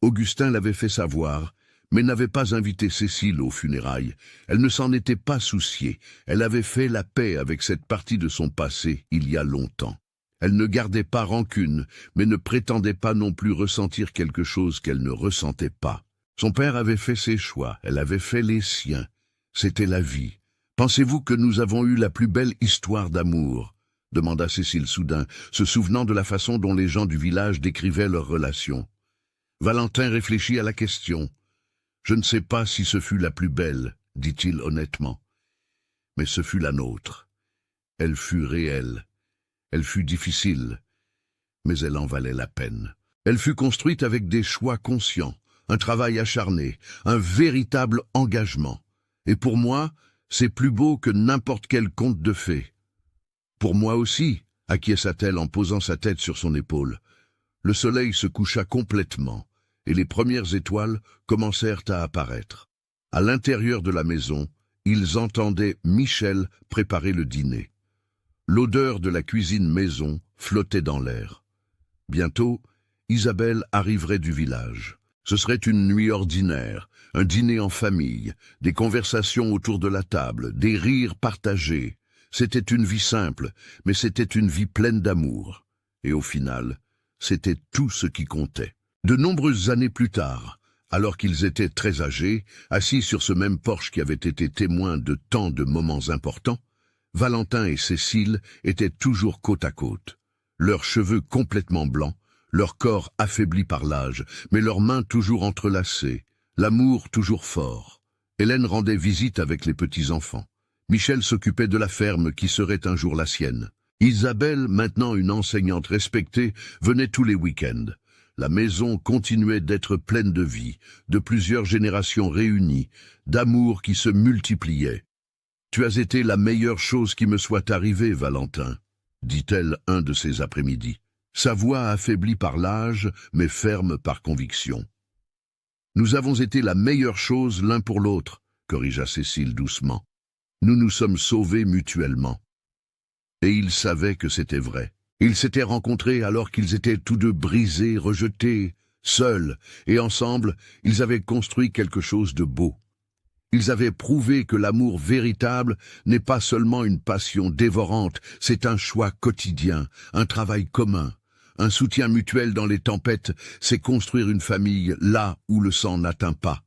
Augustin l'avait fait savoir, mais n'avait pas invité Cécile aux funérailles. Elle ne s'en était pas souciée. Elle avait fait la paix avec cette partie de son passé il y a longtemps. Elle ne gardait pas rancune, mais ne prétendait pas non plus ressentir quelque chose qu'elle ne ressentait pas. Son père avait fait ses choix, elle avait fait les siens. C'était la vie. « Pensez-vous que nous avons eu la plus belle histoire d'amour ?» demanda Cécile soudain, se souvenant de la façon dont les gens du village décrivaient leur relation. Valentin réfléchit à la question. « Je ne sais pas si ce fut la plus belle, dit-il honnêtement. Mais ce fut la nôtre. Elle fut réelle. Elle fut difficile, mais elle en valait la peine. Elle fut construite avec des choix conscients, un travail acharné, un véritable engagement. Et pour moi, c'est plus beau que n'importe quel conte de fées. Pour moi aussi, acquiesça-t-elle en posant sa tête sur son épaule. Le soleil se coucha complètement, et les premières étoiles commencèrent à apparaître. À l'intérieur de la maison, ils entendaient Michel préparer le dîner. L'odeur de la cuisine maison flottait dans l'air. Bientôt, Isabelle arriverait du village. Ce serait une nuit ordinaire, un dîner en famille, des conversations autour de la table, des rires partagés. C'était une vie simple, mais c'était une vie pleine d'amour. Et au final, c'était tout ce qui comptait. De nombreuses années plus tard, alors qu'ils étaient très âgés, assis sur ce même porche qui avait été témoin de tant de moments importants, Valentin et Cécile étaient toujours côte à côte, leurs cheveux complètement blancs, leur corps affaibli par l'âge, mais leurs mains toujours entrelacées, l'amour toujours fort. Hélène rendait visite avec les petits-enfants. Michel s'occupait de la ferme qui serait un jour la sienne. Isabelle, maintenant une enseignante respectée, venait tous les week-ends. La maison continuait d'être pleine de vie, de plusieurs générations réunies, d'amour qui se multipliait. « Tu as été la meilleure chose qui me soit arrivée, Valentin, » dit-elle un de ces après-midi. Sa voix affaiblie par l'âge, mais ferme par conviction. « Nous avons été la meilleure chose l'un pour l'autre, » corrigea Cécile doucement. « Nous nous sommes sauvés mutuellement. » Et ils savaient que c'était vrai. Ils s'étaient rencontrés alors qu'ils étaient tous deux brisés, rejetés, seuls, et ensemble, ils avaient construit quelque chose de beau. Ils avaient prouvé que l'amour véritable n'est pas seulement une passion dévorante, c'est un choix quotidien, un travail commun. Un soutien mutuel dans les tempêtes, c'est construire une famille là où le sang n'atteint pas.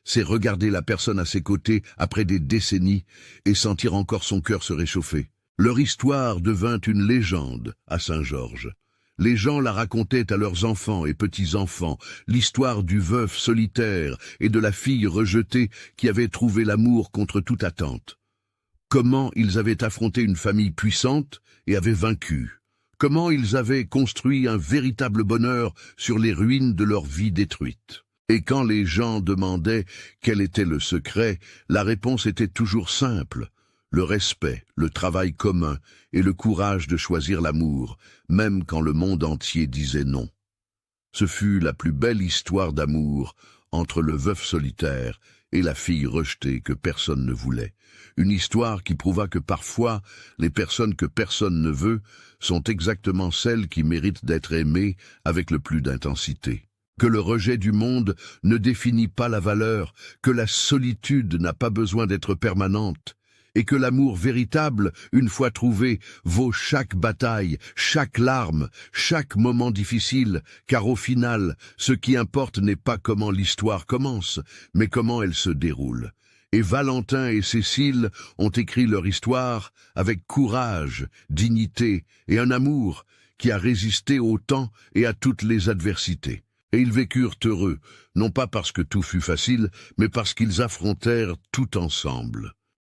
C'est regarder la personne à ses côtés après des décennies et sentir encore son cœur se réchauffer. Leur histoire devint une légende à Saint-Georges. Les gens la racontaient à leurs enfants et petits-enfants, l'histoire du veuf solitaire et de la fille rejetée qui avait trouvé l'amour contre toute attente. Comment ils avaient affronté une famille puissante et avaient vaincu. Comment ils avaient construit un véritable bonheur sur les ruines de leur vie détruite. Et quand les gens demandaient quel était le secret, la réponse était toujours simple. Le respect, le travail commun et le courage de choisir l'amour, même quand le monde entier disait non. Ce fut la plus belle histoire d'amour entre le veuf solitaire et la fille rejetée que personne ne voulait. Une histoire qui prouva que parfois, les personnes que personne ne veut sont exactement celles qui méritent d'être aimées avec le plus d'intensité. Que le rejet du monde ne définit pas la valeur, que la solitude n'a pas besoin d'être permanente, et que l'amour véritable, une fois trouvé, vaut chaque bataille, chaque larme, chaque moment difficile, car au final, ce qui importe n'est pas comment l'histoire commence, mais comment elle se déroule. Et Valentin et Cécile ont écrit leur histoire avec courage, dignité et un amour qui a résisté au temps et à toutes les adversités. Et ils vécurent heureux, non pas parce que tout fut facile, mais parce qu'ils affrontèrent tout ensemble.